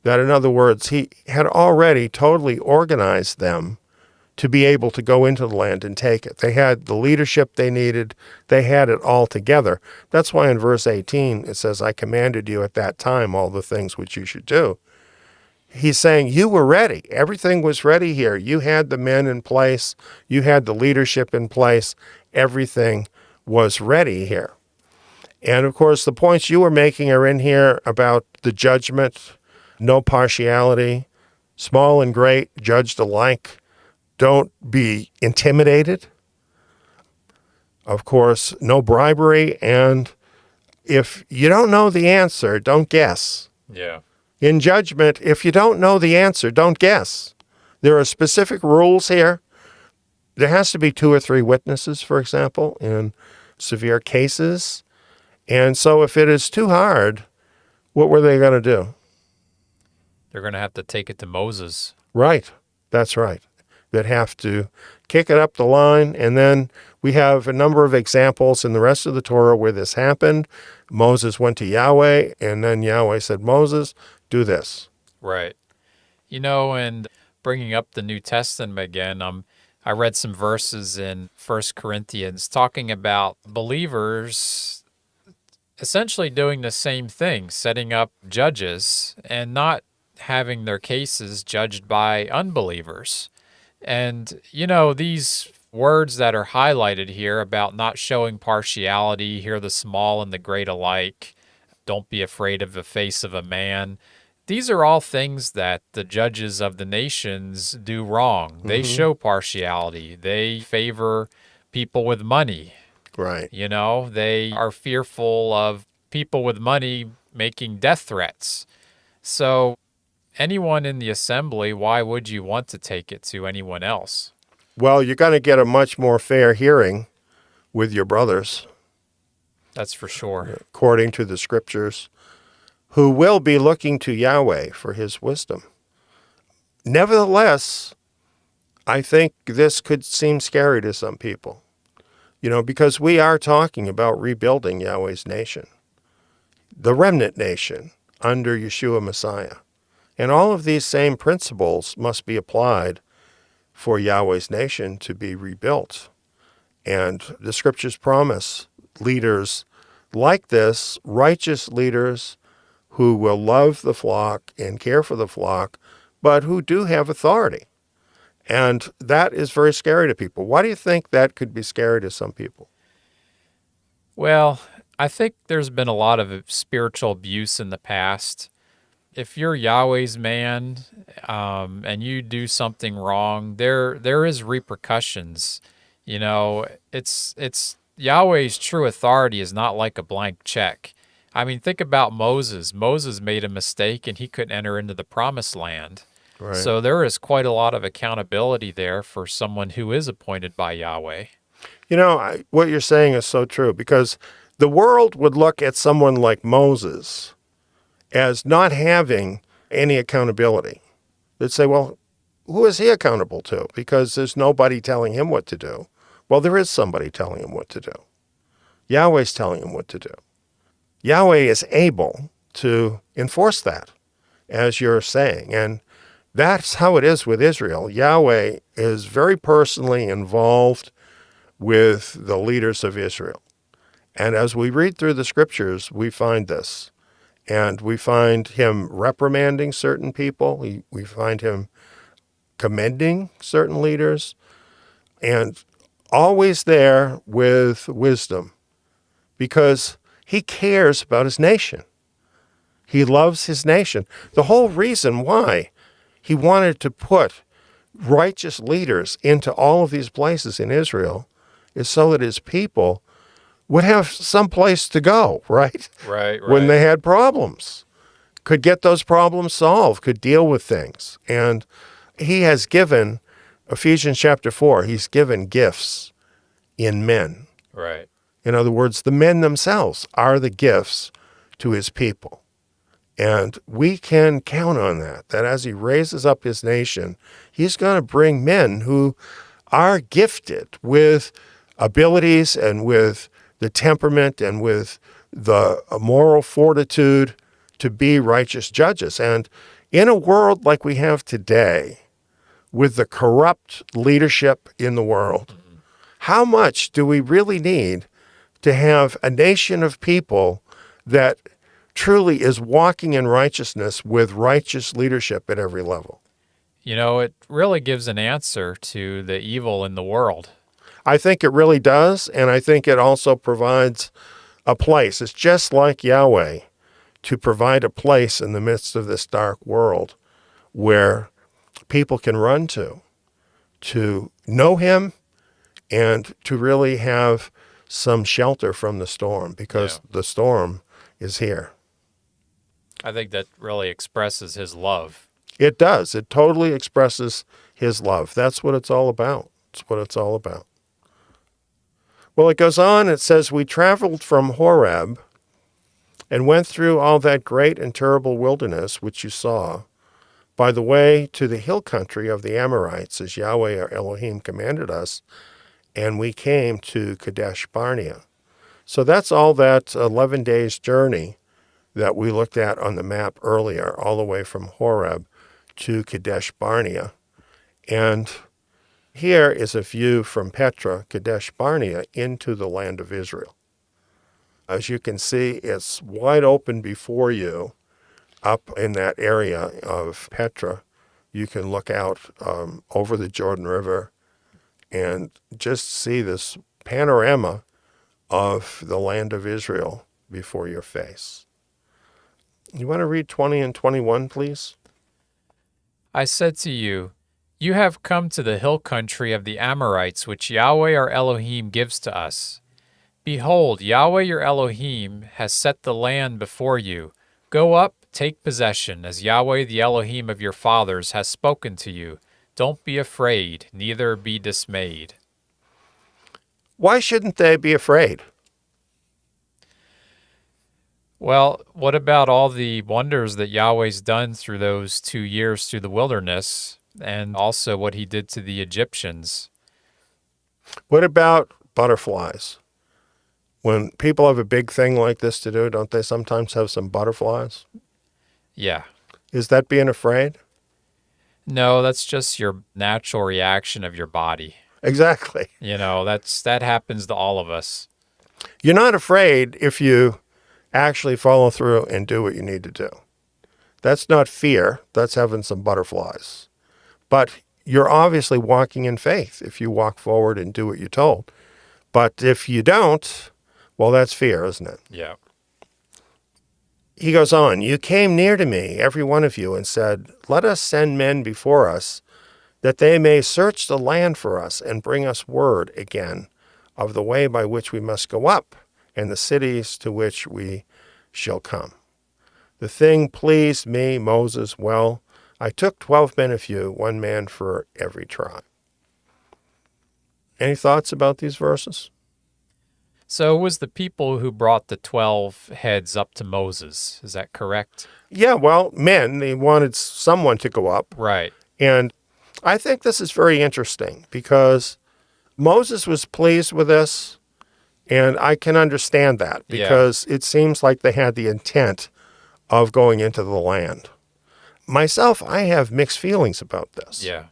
That, in other words, he had already totally organized them to be able to go into the land and take it. They had the leadership they needed. They had it all together. That's why in verse 18 it says, I commanded you at that time all the things which you should do. He's saying you were ready. Everything was ready here. You had the men in place. You had the leadership in place. Everything was ready here. And of course, the points you were making are in here about the judgment, no partiality, small and great, judged alike. Don't be intimidated. Of course, no bribery. And if you don't know the answer, don't guess. Yeah. In judgment, if you don't know the answer, don't guess. There are specific rules here. There has to be 2 or 3 witnesses, for example, in severe cases. And so if it is too hard, what were they going to do? They're going to have to take it to Moses. Right. That's right. They'd have to kick it up the line. And then we have a number of examples in the rest of the Torah where this happened. Moses went to Yahweh, and then Yahweh said, Moses, do this. Right. You know, and bringing up the New Testament again, I read some verses in 1 Corinthians talking about believers essentially doing the same thing, setting up judges and not having their cases judged by unbelievers. And, you know, these words that are highlighted here about not showing partiality, hear the small and the great alike, don't be afraid of the face of a man. These are all things that the judges of the nations do wrong. They show partiality. They favor people with money. Right. You know, they are fearful of people with money making death threats. So anyone in the assembly, why would you want to take it to anyone else? Well, you're going to get a much more fair hearing with your brothers, That's for sure. according to the scriptures, who will be looking to Yahweh for his wisdom. Nevertheless, I think this could seem scary to some people, you know, because we are talking about rebuilding Yahweh's nation, the remnant nation under Yeshua Messiah. And all of these same principles must be applied for Yahweh's nation to be rebuilt. And the scriptures promise leaders like this, righteous leaders who will love the flock and care for the flock, but who do have authority. And that is very scary to people. Why do you think that could be scary to some people? Well, I think there's been a lot of spiritual abuse in the past. If you're Yahweh's man and you do something wrong, there is repercussions. You know, it's Yahweh's true authority is not like a blank check. I mean, think about Moses. Moses made a mistake and he couldn't enter into the promised land. Right. So there is quite a lot of accountability there for someone who is appointed by Yahweh. You know, what you're saying is so true, because the world would look at someone like Moses as not having any accountability. They'd say, well, who is he accountable to? Because there's nobody telling him what to do. Well, there is somebody telling him what to do. Yahweh's telling him what to do. Yahweh is able to enforce that, as you're saying. And that's how it is with Israel. Yahweh is very personally involved with the leaders of Israel. And as we read through the scriptures, we find this. And we find him reprimanding certain people. We find him commending certain leaders. And always there with wisdom, because he cares about his nation. He loves his nation. The whole reason why he wanted to put righteous leaders into all of these places in Israel is so that his people would have some place to go, right? Right, right. When they had problems, could get those problems solved, could deal with things. And he has given, Ephesians chapter 4, he's given gifts in men. Right. In other words, the men themselves are the gifts to his people. And we can count on that as he raises up his nation, he's going to bring men who are gifted with abilities and with the temperament and with the moral fortitude to be righteous judges. And in a world like we have today, with the corrupt leadership in the world, how much do we really need to have a nation of people that truly is walking in righteousness with righteous leadership at every level? You know, it really gives an answer to the evil in the world. I think it really does, and I think it also provides a place. It's just like Yahweh to provide a place in the midst of this dark world where people can run to know him and to really have some shelter from the storm, because the storm is here. I think that really expresses his love. It does. It totally expresses his love. That's what it's all about. It's what it's all about. Well, it goes on. It says, we traveled from Horeb and went through all that great and terrible wilderness which you saw, by the way to the hill country of the Amorites, as Yahweh our Elohim commanded us, and we came to Kadesh Barnea. So that's all that 11 days journey that we looked at on the map earlier, all the way from Horeb to Kadesh Barnea. And here is a view from Petra, Kadesh Barnea, into the land of Israel. As you can see, it's wide open before you up in that area of Petra. You can look out over the Jordan River and just see this panorama of the land of Israel before your face. You want to read 20 and 21, please? I said to you, you have come to the hill country of the Amorites, which Yahweh our Elohim gives to us. Behold, Yahweh your Elohim has set the land before you. Go up, take possession, as Yahweh the Elohim of your fathers has spoken to you. Don't be afraid, neither be dismayed. Why shouldn't they be afraid? Well, what about all the wonders that Yahweh's done through those 2 years through the wilderness, and also what he did to the Egyptians? What about butterflies? When people have a big thing like this to do, don't they sometimes have some butterflies? Yeah. Is that being afraid? No, that's just your natural reaction of your body. Exactly. You know, that happens to all of us. You're not afraid if you actually follow through and do what you need to do. That's not fear. That's having some butterflies. But you're obviously walking in faith if you walk forward and do what you're told. But if you don't, well, that's fear, isn't it? Yeah. He goes on, you came near to me, every one of you, and said, let us send men before us, that they may search the land for us and bring us word again of the way by which we must go up and the cities to which we shall come. The thing pleased me, Moses, well. I took 12 men of you, 1 man for every tribe. Any thoughts about these verses? So it was the people who brought the 12 heads up to Moses. Is that correct? Yeah, well, men, they wanted someone to go up. Right. And I think this is very interesting because Moses was pleased with this, and I can understand that because it seems like they had the intent of going into the land. Myself, I have mixed feelings about this. Yeah.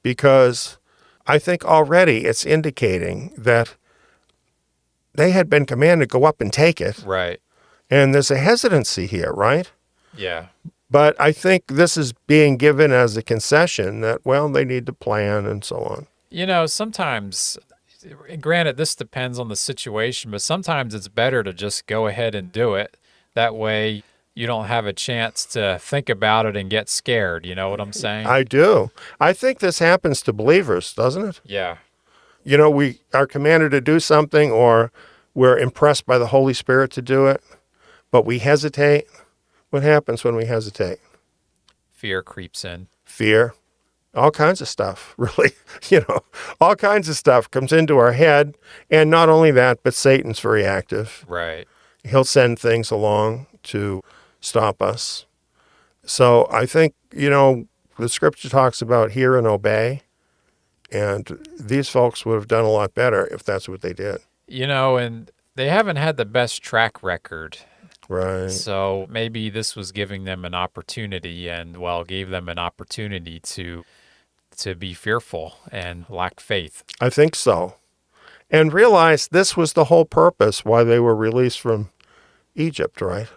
Because I think already it's indicating that they had been commanded to go up and take it. Right. And there's a hesitancy here, right? Yeah. But I think this is being given as a concession that, well, they need to plan and so on. You know, sometimes, granted, this depends on the situation, but sometimes it's better to just go ahead and do it. That way, you don't have a chance to think about it and get scared. You know what I'm saying? I do. I think this happens to believers, doesn't it? Yeah. You know, we are commanded to do something, or we're impressed by the Holy Spirit to do it, but we hesitate. What happens when we hesitate? Fear creeps in. Fear, all kinds of stuff, really. All kinds of stuff comes into our head. And not only that, but Satan's very active. Right. He'll send things along to stop us. So I think, the scripture talks about hear and obey. And these folks would have done a lot better if that's what they did. And they haven't had the best track record. Right. So maybe this was giving them an opportunity gave them an opportunity to be fearful and lack faith. I think so. And realize this was the whole purpose why they were released from Egypt, right?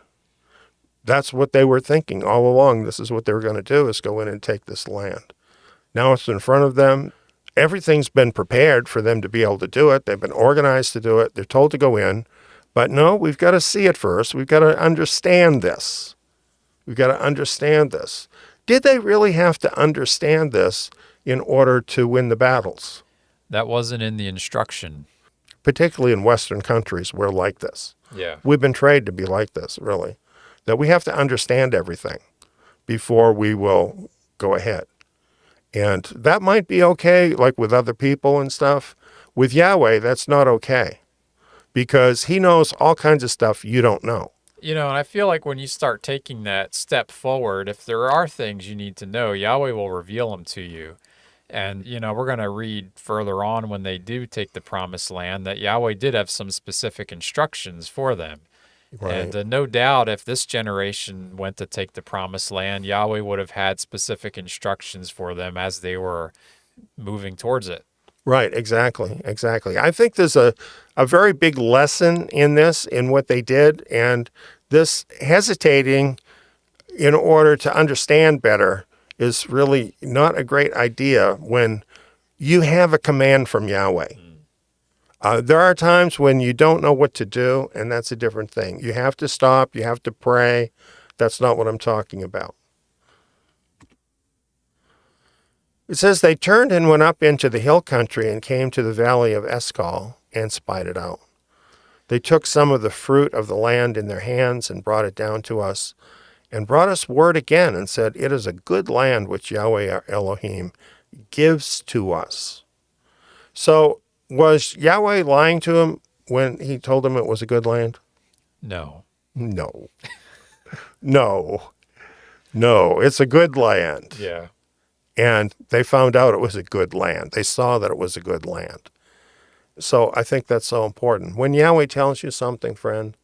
That's what they were thinking all along. This is what they were going to do, is go in and take this land. Now it's in front of them. Everything's been prepared for them to be able to do it. They've been organized to do it. They're told to go in. But no, we've got to see it first. We've got to understand this. We've got to understand this. Did they really have to understand this in order to win the battles? That wasn't in the instruction. Particularly in Western countries, we're like this. Yeah. We've been trained to be like this, really. That we have to understand everything before we will go ahead. And that might be okay, like with other people and stuff. With Yahweh, that's not okay, because he knows all kinds of stuff you don't know. And I feel like when you start taking that step forward, if there are things you need to know, Yahweh will reveal them to you. And, we're going to read further on when they do take the promised land that Yahweh did have some specific instructions for them. Right. And no doubt if this generation went to take the promised land, Yahweh would have had specific instructions for them as they were moving towards it. Right, exactly. I think there's a very big lesson in this, in what they did, and this hesitating in order to understand better is really not a great idea when you have a command from Yahweh. There are times when you don't know what to do, and that's a different thing. You have to stop. You have to pray. That's not what I'm talking about. It says, they turned and went up into the hill country and came to the valley of Escol and spied it out. They took some of the fruit of the land in their hands and brought it down to us, and brought us word again and said, it is a good land which Yahweh our Elohim gives to us. So was Yahweh lying to him when he told him it was a good land? No. No. No. It's a good land. Yeah. And they found out it was a good land. They saw that it was a good land. So I think that's so important. When Yahweh tells you something, friend,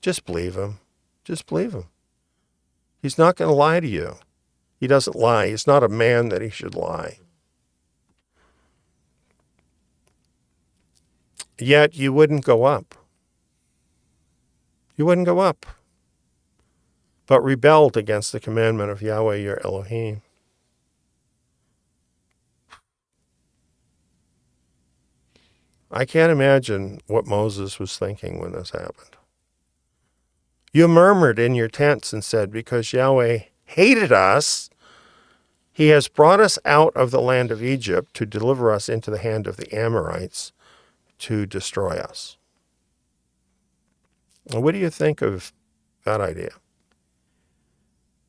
just believe him. Just believe him. He's not going to lie to you. He doesn't lie. He's not a man that he should lie. Yet you wouldn't go up. You wouldn't go up, but rebelled against the commandment of Yahweh your Elohim. I can't imagine what Moses was thinking when this happened. You murmured in your tents and said, because Yahweh hated us, he has brought us out of the land of Egypt to deliver us into the hand of the Amorites to destroy us. Well, what do you think of that idea?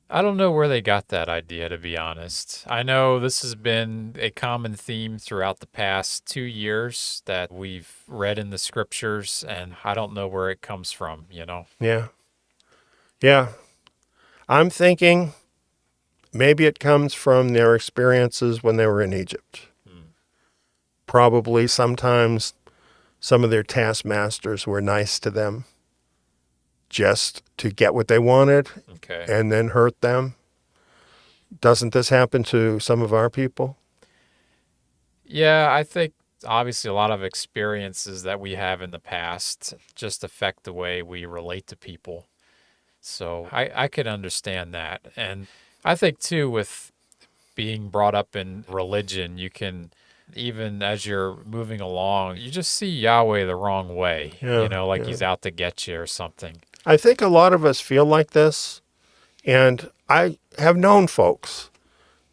I don't know where they got that idea, to be honest. I know this has been a common theme throughout the past 2 years that we've read in the scriptures, and I don't know where it comes from, Yeah. I'm thinking maybe it comes from their experiences when they were in Egypt. Probably sometimes some of their taskmasters were nice to them just to get what they wanted, Okay. and then hurt them. Doesn't this happen to some of our people? Yeah, I think obviously a lot of experiences that we have in the past just affect the way we relate to people. So I could understand that. And I think too, with being brought up in religion, you can, even as you're moving along, you just see Yahweh the wrong way, Yeah, like yeah. he's out to get you or something. I think a lot of us feel like this, and I have known folks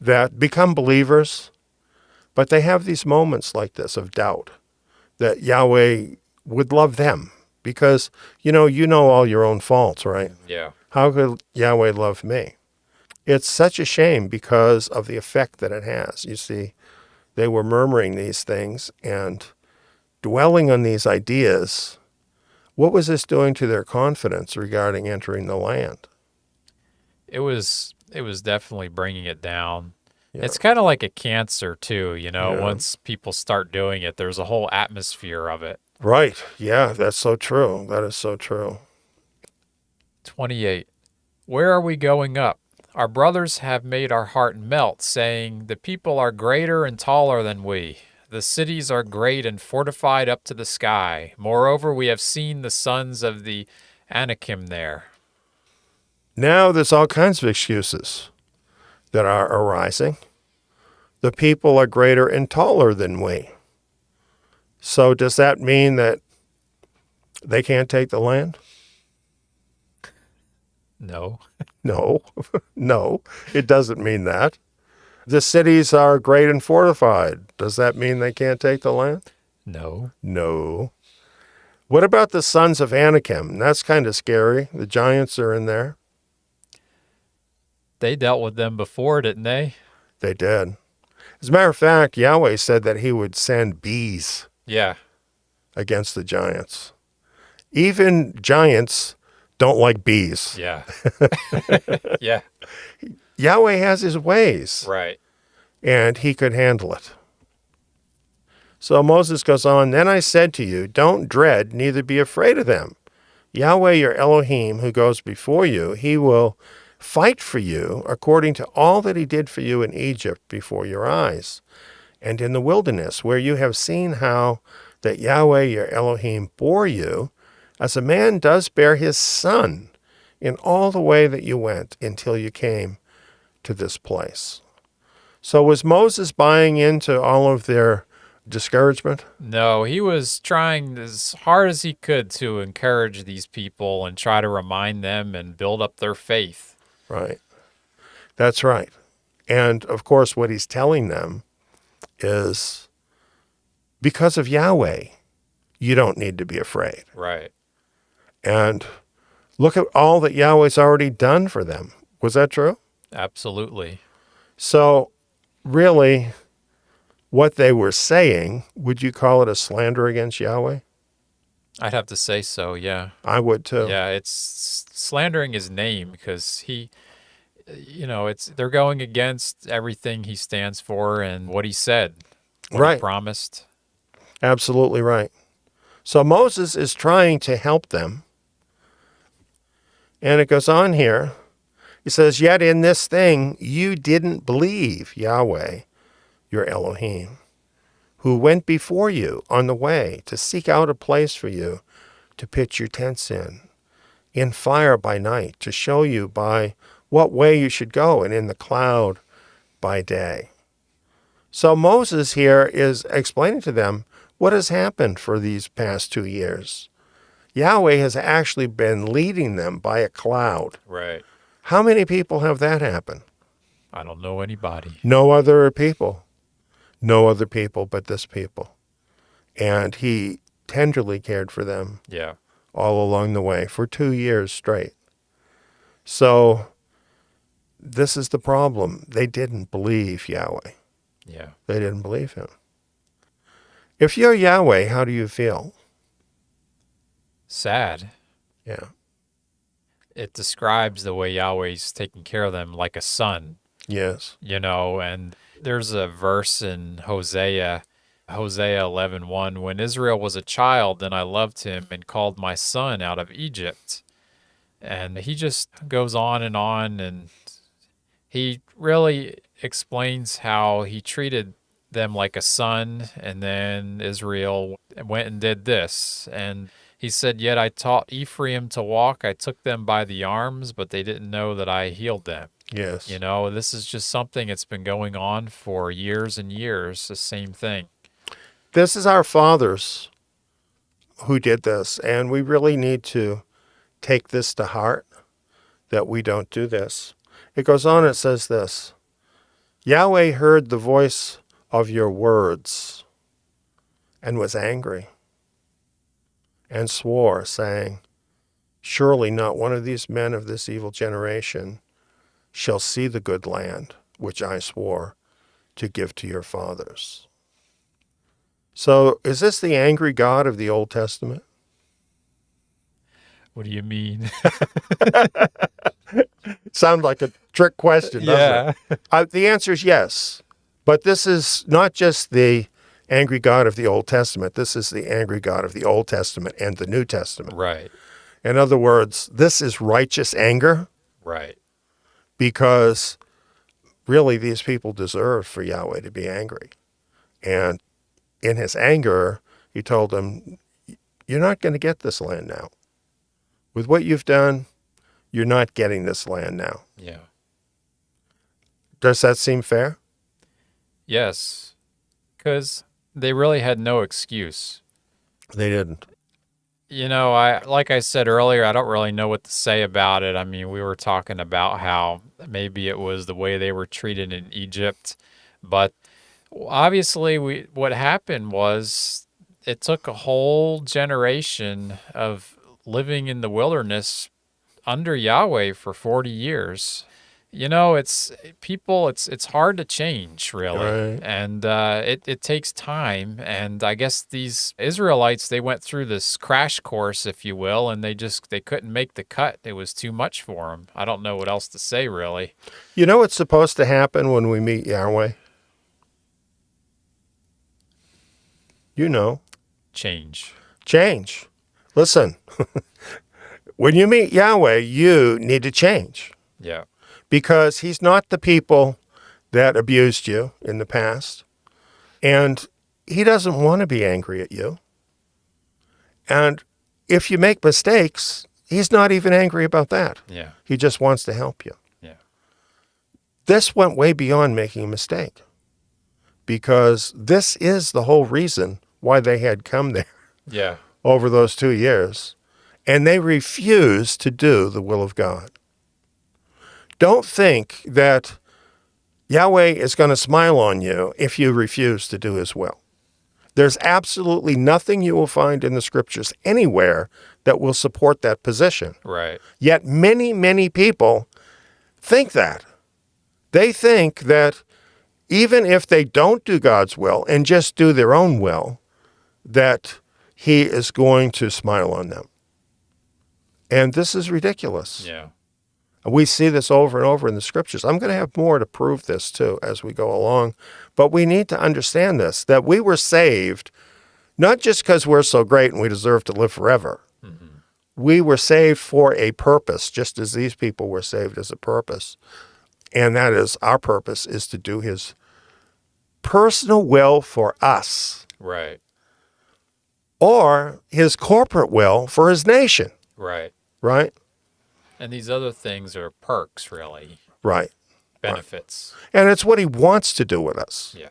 that become believers, but they have these moments like this of doubt that Yahweh would love them because, you know all your own faults, right? Yeah. How could Yahweh love me? It's such a shame because of the effect that it has. You see, they were murmuring these things and dwelling on these ideas. What was this doing to their confidence regarding entering the land? It was definitely bringing it down. Yeah. It's kind of like a cancer too, Yeah. once people start doing it, there's a whole atmosphere of it. Right. Yeah, that's so true. That is so true. 28. Where are we going up? Our brothers have made our heart melt, saying, the people are greater and taller than we. The cities are great and fortified up to the sky. Moreover, we have seen the sons of the Anakim there. Now there's all kinds of excuses that are arising. The people are greater and taller than we. So does that mean that they can't take the land? No. No, no, it doesn't mean that. The cities are great and fortified. Does that mean they can't take the land? No. No. What about the sons of Anakim? That's kind of scary. The giants are in there. They dealt with them before, didn't they? They did. As a matter of fact, Yahweh said that he would send bees Yeah. against the giants. Even giants don't like bees. Yeah. Yeah. Yahweh has his ways, Right. and he could handle it. So Moses goes on, then I said to you, don't dread, neither be afraid of them. Yahweh your Elohim, who goes before you, he will fight for you according to all that he did for you in Egypt before your eyes, and in the wilderness, where you have seen how that Yahweh your Elohim bore you, as a man does bear his son, in all the way that you went until you came to this place. So was Moses buying into all of their discouragement? No, he was trying as hard as he could to encourage these people and try to remind them and build up their faith. Right. That's right. And of course, what he's telling them is because of Yahweh, you don't need to be afraid. Right. And look at all that Yahweh's already done for them. Was that true? Absolutely. So really, what they were saying, would you call it a slander against Yahweh? I'd have to say so, yeah. I would too. Yeah, it's slandering his name because they're going against everything he stands for and what he said, what Right. he promised. Absolutely right. So Moses is trying to help them. And it goes on here. He says, yet in this thing you didn't believe Yahweh, your Elohim, who went before you on the way to seek out a place for you to pitch your tents in fire by night, to show you by what way you should go, and in the cloud by day. So Moses here is explaining to them what has happened for these past 2 years. Yahweh has actually been leading them by a cloud. Right. How many people have that happen? I don't know anybody. No other people. No other people but this people. And he tenderly cared for them Yeah. all along the way for 2 years straight. So this is the problem. They didn't believe Yahweh. Yeah. They didn't believe him. If you're Yahweh, how do you feel? Sad. Yeah. It describes the way Yahweh's taking care of them like a son, Yes. and there's a verse in Hosea 11:1, when Israel was a child, then I loved him and called my son out of Egypt. And he just goes on, and he really explains how he treated them like a son, and then Israel went and did this. And he said, yet I taught Ephraim to walk. I took them by the arms, but they didn't know that I healed them. Yes. This is just something that's been going on for years and years, the same thing. This is our fathers who did this, and we really need to take this to heart, that we don't do this. It goes on, it says this, Yahweh heard the voice of your words and was angry and swore, saying, surely not one of these men of this evil generation shall see the good land which I swore to give to your fathers. So is this the angry God of the Old Testament? What do you mean? Sounds like a trick question, doesn't Yeah. it? The answer is yes. But this is not just the angry God of the Old Testament. This is the angry God of the Old Testament and the New Testament. Right. In other words, this is righteous anger Right. because really these people deserve for Yahweh to be angry. And in his anger, he told them, you're not going to get this land now. With what you've done, you're not getting this land now. Yeah. Does that seem fair? Yes. Because they really had no excuse. They didn't. You know, like I said earlier, I don't really know what to say about it. I mean, we were talking about how maybe it was the way they were treated in Egypt, but obviously what happened was it took a whole generation of living in the wilderness under Yahweh for 40 years. You know, it's hard to change, really. Right. And it takes time. And I guess these Israelites, they went through this crash course, if you will, and they couldn't make the cut. It was too much for them. I don't know what else to say, really. You know what's supposed to happen when we meet Yahweh? You know. Change. Change. Listen, when you meet Yahweh, you need to change. Yeah. Because he's not the people that abused you in the past. And he doesn't want to be angry at you. And if you make mistakes, he's not even angry about that. Yeah. He just wants to help you. Yeah. This went way beyond making a mistake. Because this is the whole reason why they had come there Yeah. over those 2 years. And they refused to do the will of God. Don't think that Yahweh is going to smile on you if you refuse to do his will. There's absolutely nothing you will find in the scriptures anywhere that will support that position. Right. Yet many, many people think that. They think that even if they don't do God's will and just do their own will, that he is going to smile on them. And this is ridiculous. Yeah. We see this over and over in the scriptures. I'm going to have more to prove this too as we go along. But we need to understand this, that we were saved not just because we're so great and we deserve to live forever. Mm-hmm. We were saved for a purpose, just as these people were saved as a purpose. And that is, our purpose is to do his personal will for us. Right. Or his corporate will for his nation. Right. Right? And these other things are perks, really. Right. Benefits. And it's what he wants to do with us. Yeah.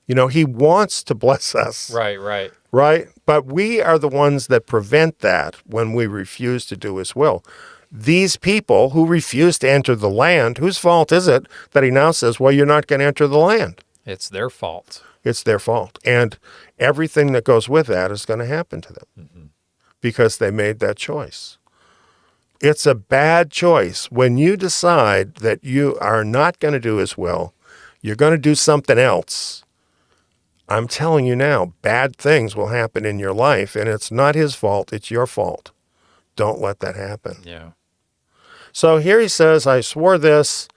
You know, he wants to bless us. Right, right. Right? But we are the ones that prevent that when we refuse to do his will. These people who refuse to enter the land, whose fault is it that he now says, well, you're not going to enter the land? It's their fault. It's their fault. And everything that goes with that is going to happen to them because they made that choice. It's a bad choice. When you decide that you are not going to do his will, you're going to do something else. I'm telling you now, bad things will happen in your life, and it's not his fault, it's your fault. Don't let that happen. Yeah. So here he says, I swore this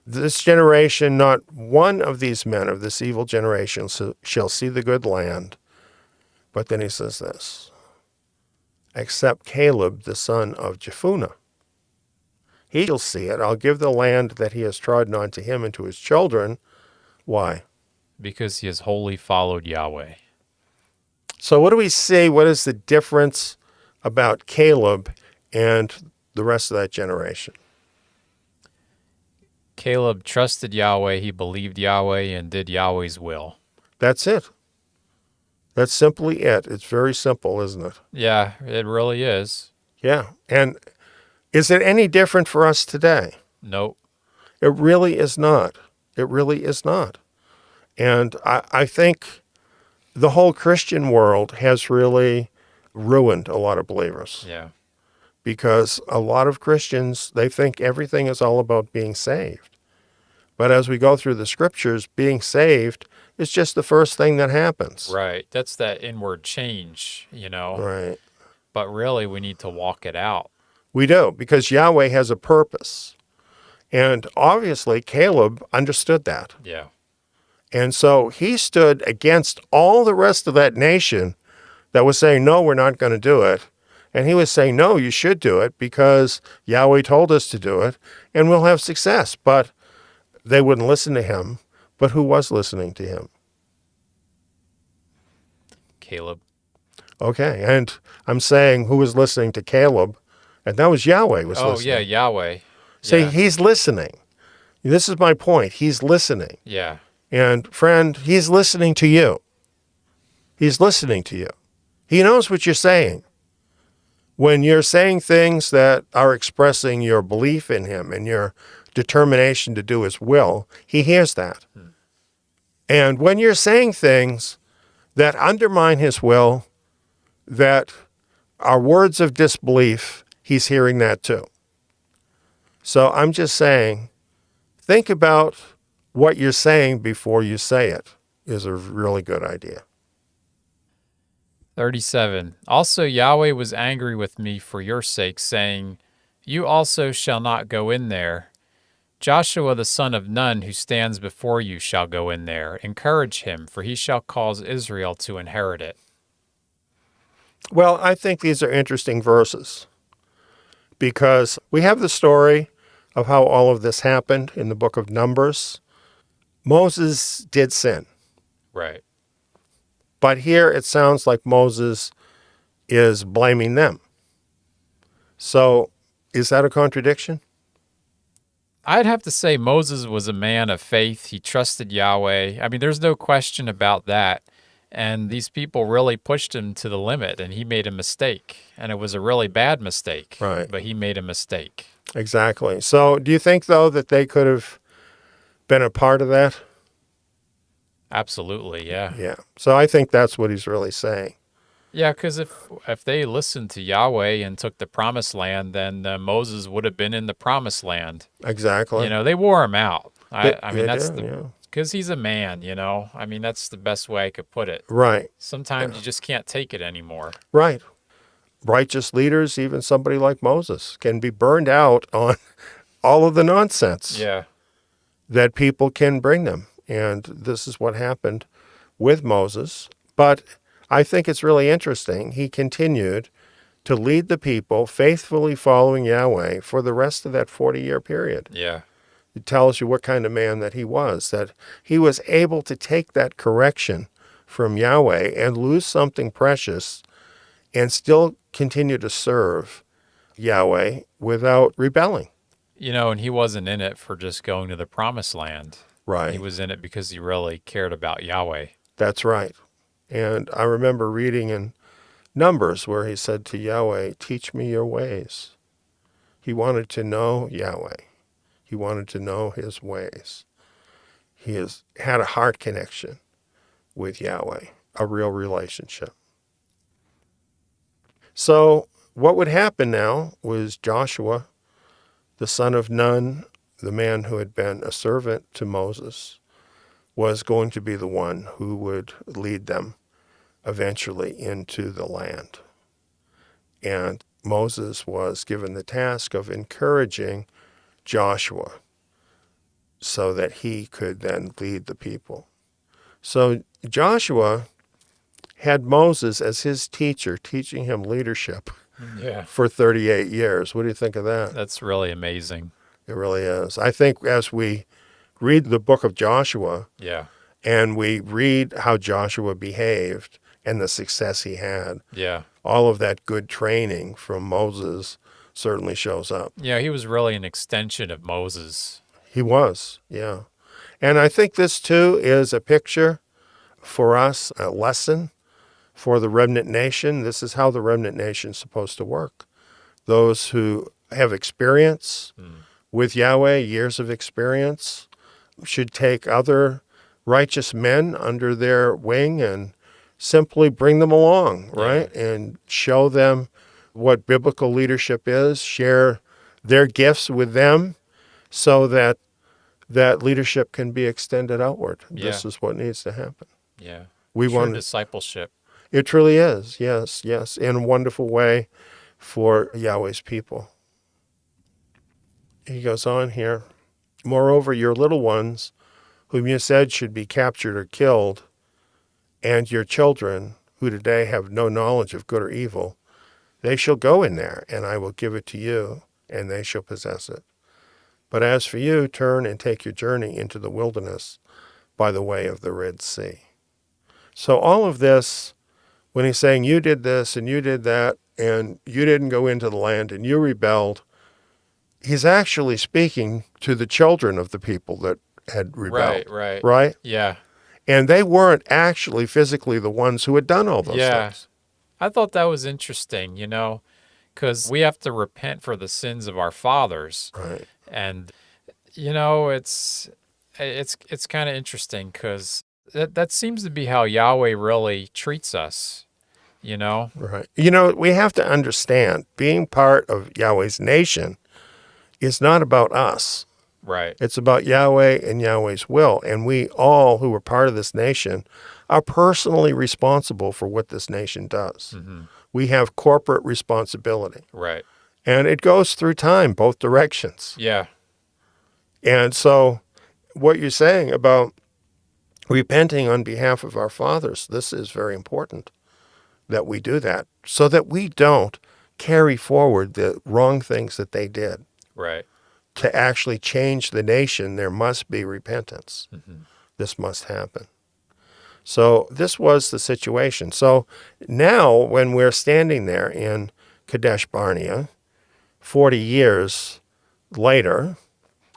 generation, not one of these men of this evil generation shall see the good land. But then he says this, except Caleb, the son of Jephunneh. He shall see it. I'll give the land that he has trodden on to him and to his children. Why? Because he has wholly followed Yahweh. So what do we see? What is the difference about Caleb and the rest of that generation? Caleb trusted Yahweh, he believed Yahweh, and did Yahweh's will. That's it. That's simply it. It's very simple, isn't it? Yeah, it really is. Yeah. And Is it any different for us today? Nope. It really is not. It really is not. And I think the whole Christian world has really ruined a lot of believers. Yeah. Because a lot of Christians, they think everything is all about being saved. But as we go through the scriptures, being saved is just the first thing that happens. Right. That's that inward change, Right. But really, we need to walk it out. We do, because Yahweh has a purpose. And obviously, Caleb understood that. Yeah. And so he stood against all the rest of that nation that was saying, no, we're not going to do it. And he was saying, no, you should do it because Yahweh told us to do it and we'll have success. But they wouldn't listen to him. But who was listening to him? Caleb. Okay. And I'm saying who was listening to Caleb? And that was Yahweh was listening. Yeah, Yahweh. See, Yeah. he's listening. This is my point. He's listening. Yeah. And friend, he's listening to you. He's listening to you. He knows what you're saying. When you're saying things that are expressing your belief in him and your determination to do his will, he hears that. And when you're saying things that undermine his will, that are words of disbelief, he's hearing that too. So I'm just saying, think about what you're saying before you say it is a really good idea. 37. Also Yahweh was angry with me for your sake, saying, You also shall not go in there. Joshua the son of Nun, who stands before you, shall go in there. Encourage him, for he shall cause Israel to inherit it. Well, I think these are interesting verses because we have the story of how all of this happened in the book of Numbers. Moses did sin. Right. But here it sounds like Moses is blaming them. So is that a contradiction? I'd have to say Moses was a man of faith. He trusted Yahweh. I mean, there's no question about that. And these people really pushed him to the limit, and he made a mistake. And it was a really bad mistake. Right. But he made a mistake. Exactly. So do you think, though, that they could have been a part of that? Absolutely, yeah. Yeah. So I think that's what he's really saying. Yeah, because if they listened to Yahweh and took the promised land, then Moses would have been in the promised land. Exactly. They wore him out. I mean, that's yeah. because he's a man, I mean, that's the best way I could put it. Right. Sometimes you just can't take it anymore. Right. Righteous leaders, even somebody like Moses, can be burned out on all of the nonsense Yeah. that people can bring them. And this is what happened with Moses. But I think it's really interesting. He continued to lead the people faithfully following Yahweh for the rest of that 40-year period. Yeah. It tells you what kind of man that he was able to take that correction from Yahweh and lose something precious and still continue to serve Yahweh without rebelling. And he wasn't in it for just going to the promised land. Right. He was in it because he really cared about Yahweh. That's right. And I remember reading in Numbers where he said to Yahweh, teach me your ways. He wanted to know Yahweh. He wanted to know his ways. He had a heart connection with Yahweh, a real relationship. So what would happen now was Joshua, the son of Nun, the man who had been a servant to Moses, was going to be the one who would lead them eventually into the land. And Moses was given the task of encouraging Joshua so that he could then lead the people. So Joshua had Moses as his teacher, teaching him leadership for 38 years. What do you think of that? That's really amazing. It really is. I think as we read the book of Joshua and we read how Joshua behaved and the success he had, all of that good training from Moses certainly shows up. Yeah, he was really an extension of Moses. He was, yeah. And I think this too is a picture for us, a lesson for the remnant nation. This is how the remnant nation is supposed to work. Those who have experience with Yahweh, years of experience, should take other righteous men under their wing and simply bring them along, right? And show them what biblical leadership is, share their gifts with them so that that leadership can be extended outward. This is what needs to happen. Yeah. We True want discipleship. It truly is. Yes, yes, in a wonderful way for Yahweh's people. He goes on here. Moreover, your little ones, whom you said should be captured or killed, and your children, who today have no knowledge of good or evil, they shall go in there, and I will give it to you, and they shall possess it. But as for you, turn and take your journey into the wilderness by the way of the Red Sea. So all of this, when he's saying you did this and you did that, and you didn't go into the land and you rebelled, he's actually speaking to the children of the people that had rebelled. Right. Right? Yeah. And they weren't actually physically the ones who had done all those things. I thought that was interesting, because we have to repent for the sins of our fathers. Right. And, it's kind of interesting because that seems to be how Yahweh really treats us, Right. We have to understand being part of Yahweh's nation is not about us. Right. It's about Yahweh and Yahweh's will. And we all who are part of this nation are personally responsible for what this nation does. Mm-hmm. We have corporate responsibility. Right. And it goes through time, both directions. Yeah. And so what you're saying about repenting on behalf of our fathers, this is very important that we do that so that we don't carry forward the wrong things that they did. Right. To actually change the nation, there must be repentance. Mm-hmm. This must happen. So this was the situation. So now when we're standing there in Kadesh Barnea, 40 years later,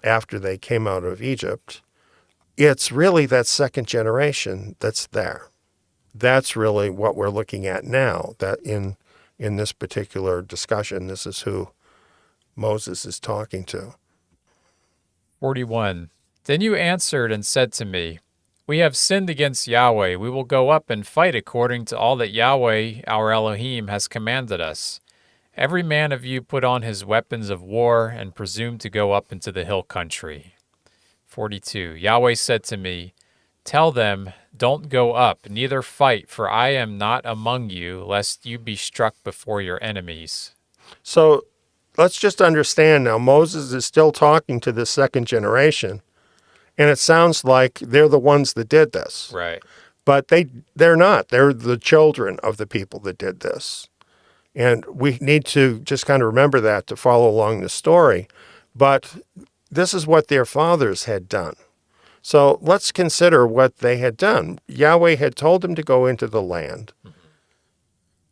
after they came out of Egypt, it's really that second generation that's there. That's really what we're looking at now, that in this particular discussion, this is who Moses is talking to. 41. Then you answered and said to me, we have sinned against Yahweh. We will go up and fight according to all that Yahweh, our Elohim, has commanded us. Every man of you put on his weapons of war and presume to go up into the hill country. 42. Yahweh said to me, tell them, don't go up, neither fight, for I am not among you, lest you be struck before your enemies. So let's just understand now, Moses is still talking to this second generation, and it sounds like they're the ones that did this. Right. But they're not. They're the children of the people that did this. And we need to just kind of remember that to follow along the story. But this is what their fathers had done. So let's consider what they had done. Yahweh had told them to go into the land. Mm-hmm.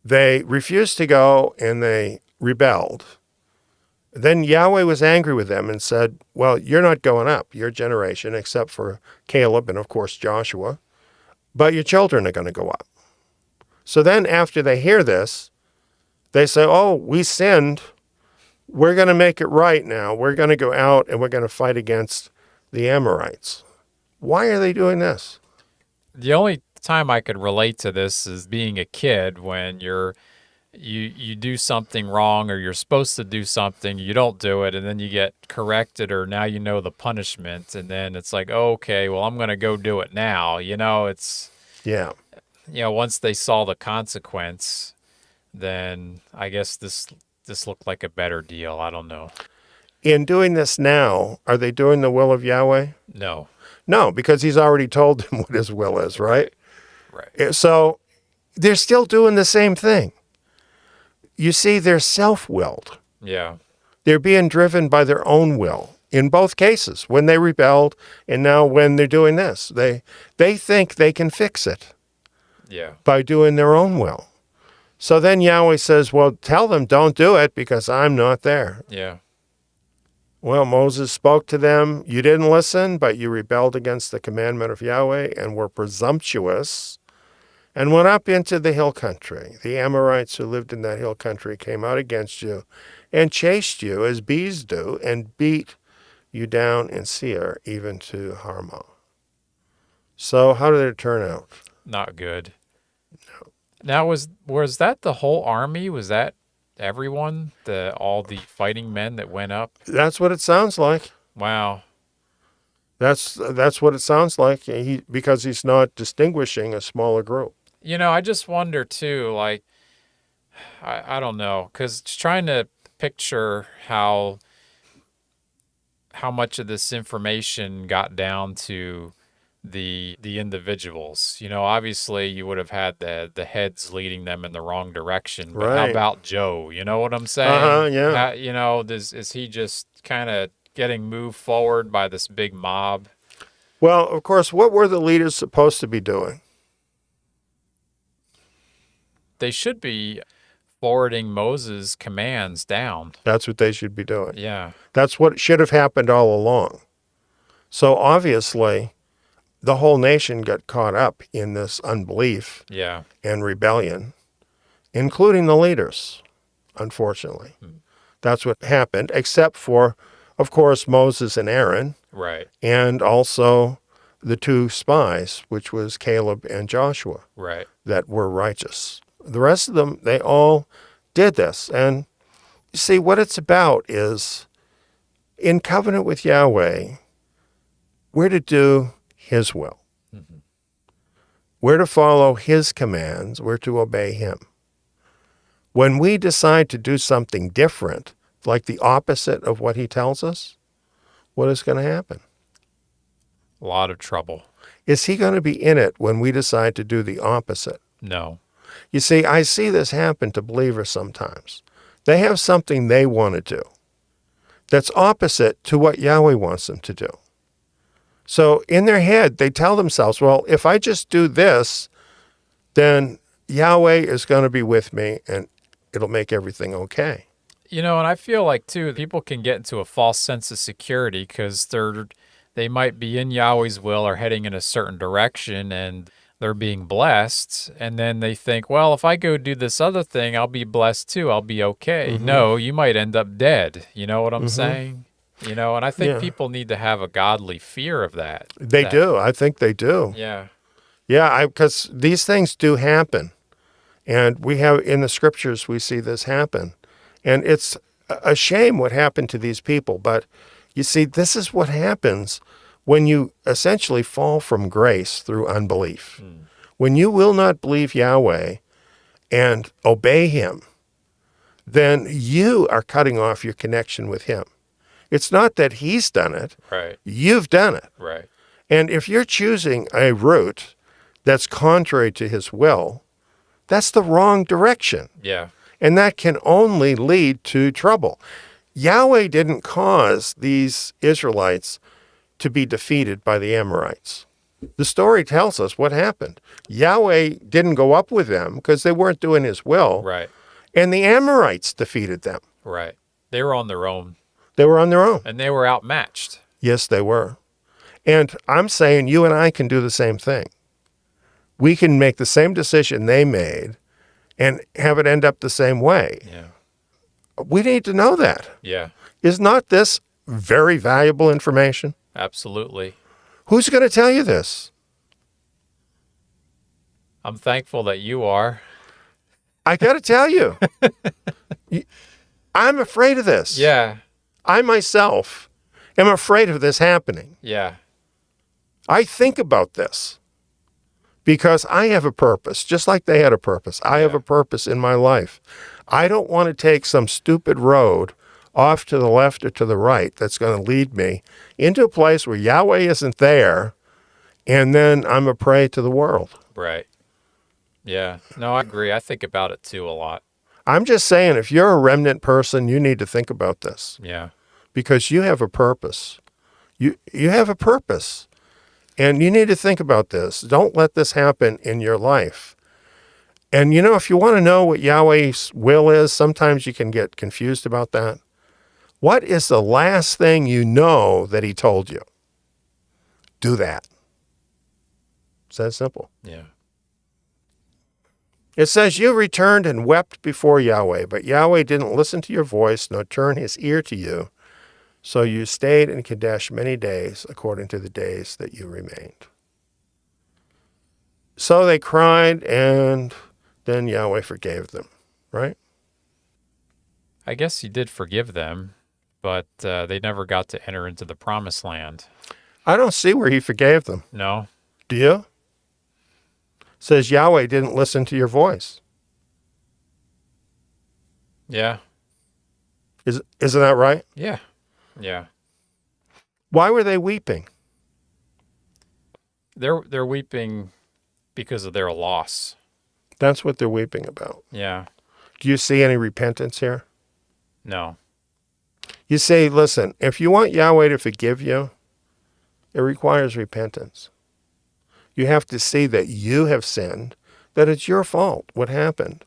They refused to go, and they rebelled. Then Yahweh was angry with them and said, well, you're not going up, your generation, except for Caleb and, of course, Joshua, but your children are going to go up. So then after they hear this, they say, oh, we sinned. We're going to make it right now. We're going to go out and we're going to fight against the Amorites. Why are they doing this? The only time I could relate to this is being a kid when you do something wrong, or you're supposed to do something, you don't do it, and then you get corrected, or now you know the punishment, and then it's like, oh, okay, well, I'm going to go do it now. It's, yeah. Once they saw the consequence, then I guess this looked like a better deal. I don't know. In doing this now, are they doing the will of Yahweh? No. No, because he's already told them what his will is, right? Right. So they're still doing the same thing. You see, they're self-willed. Yeah. They're being driven by their own will in both cases, when they rebelled and now when they're doing this. They think they can fix it by doing their own will. So then Yahweh says, well, tell them don't do it because I'm not there. Yeah. Well, Moses spoke to them. You didn't listen, but you rebelled against the commandment of Yahweh and were presumptuous and went up into the hill country. The Amorites who lived in that hill country came out against you and chased you as bees do and beat you down in Seir, even to Harmah. So how did it turn out? Not good. Now, was that the whole army? Was that everyone? All the fighting men that went up? That's what it sounds like. Wow. That's what it sounds like, because he's not distinguishing a smaller group. I just wonder too, like, I don't know, because trying to picture how much of this information got down to the individuals. Obviously you would have had the heads leading them in the wrong direction. But how Right. about Joe? You know what I'm saying? Yeah. Is he just kind of getting moved forward by this big mob? Well, of course, what were the leaders supposed to be doing? They should be forwarding Moses' commands down. That's what they should be doing. Yeah. That's what should have happened all along. So obviously, the whole nation got caught up in this unbelief Yeah. and rebellion, including the leaders, unfortunately. That's what happened, except for, of course, Moses and Aaron, Right. and also the two spies, which was Caleb and Joshua, Right. that were righteous. The rest of them, they all did this. And you see, what it's about is, in covenant with Yahweh, we're to do his will. We're to follow his commands. We're to obey him. When we decide to do something different, like the opposite of what he tells us, what is going to happen? A lot of trouble. Is he going to be in it when we decide to do the opposite? No. You see, I see this happen to believers sometimes. They have something they want to do that's opposite to what Yahweh wants them to do. So in their head, they tell themselves, well, if I just do this, then Yahweh is going to be with me and it'll make everything okay. And I feel like, too, people can get into a false sense of security because they might be in Yahweh's will or heading in a certain direction and they're being blessed. And then they think, well, if I go do this other thing, I'll be blessed too. I'll be okay. No, you might end up dead. You know what I'm saying? And I think people need to have a godly fear of that. They do. I think they do. Yeah. Yeah, because these things do happen. And we have, in the scriptures, we see this happen. And it's a shame what happened to these people. But you see, this is what happens when you essentially fall from grace through unbelief. When you will not believe Yahweh and obey him, then you are cutting off your connection with him. It's not that he's done it. Right. You've done it. Right. And if you're choosing a route that's contrary to his will, that's the wrong direction. Yeah. And that can only lead to trouble. Yahweh didn't cause these Israelites to be defeated by the Amorites. The story tells us what happened. Yahweh didn't go up with them because they weren't doing his will. Right. And the Amorites defeated them. Right. They were on their own. They were on their own. And they were outmatched. Yes, they were. And I'm saying you and I can do the same thing. We can make the same decision they made and have it end up the same way. Yeah. We need to know that. Yeah. Is not this very valuable information? Absolutely. Who's going to tell you this? I'm thankful that you are. I got to tell you. I'm afraid of this. Yeah. I myself am afraid of this happening. Yeah. I think about this because I have a purpose, just like they had a purpose. I have a purpose in my life. I don't want to take some stupid road off to the left or to the right that's going to lead me into a place where Yahweh isn't there, and then I'm a prey to the world. Right. Yeah. No, I agree. I think about it too a lot. I'm just saying, if you're a remnant person, you need to think about this Yeah. because you have a purpose. You have a purpose, and you need to think about this. Don't let this happen in your life. And, if you want to know what Yahweh's will is, sometimes you can get confused about that. What is the last thing you know that he told you? Do that. It's that simple. Yeah. It says, you returned and wept before Yahweh, but Yahweh didn't listen to your voice, nor turn his ear to you. So you stayed in Kadesh many days, according to the days that you remained. So they cried, and then Yahweh forgave them, right? I guess he did forgive them, but they never got to enter into the promised land. I don't see where he forgave them. No? Do you? It says Yahweh didn't listen to your voice. Yeah. Isn't that right? Yeah. Yeah. Why were they weeping? They're weeping because of their loss. That's what they're weeping about. Yeah. Do you see any repentance here? No. You say, listen, if you want Yahweh to forgive you, it requires repentance. You have to see that you have sinned, that it's your fault, what happened.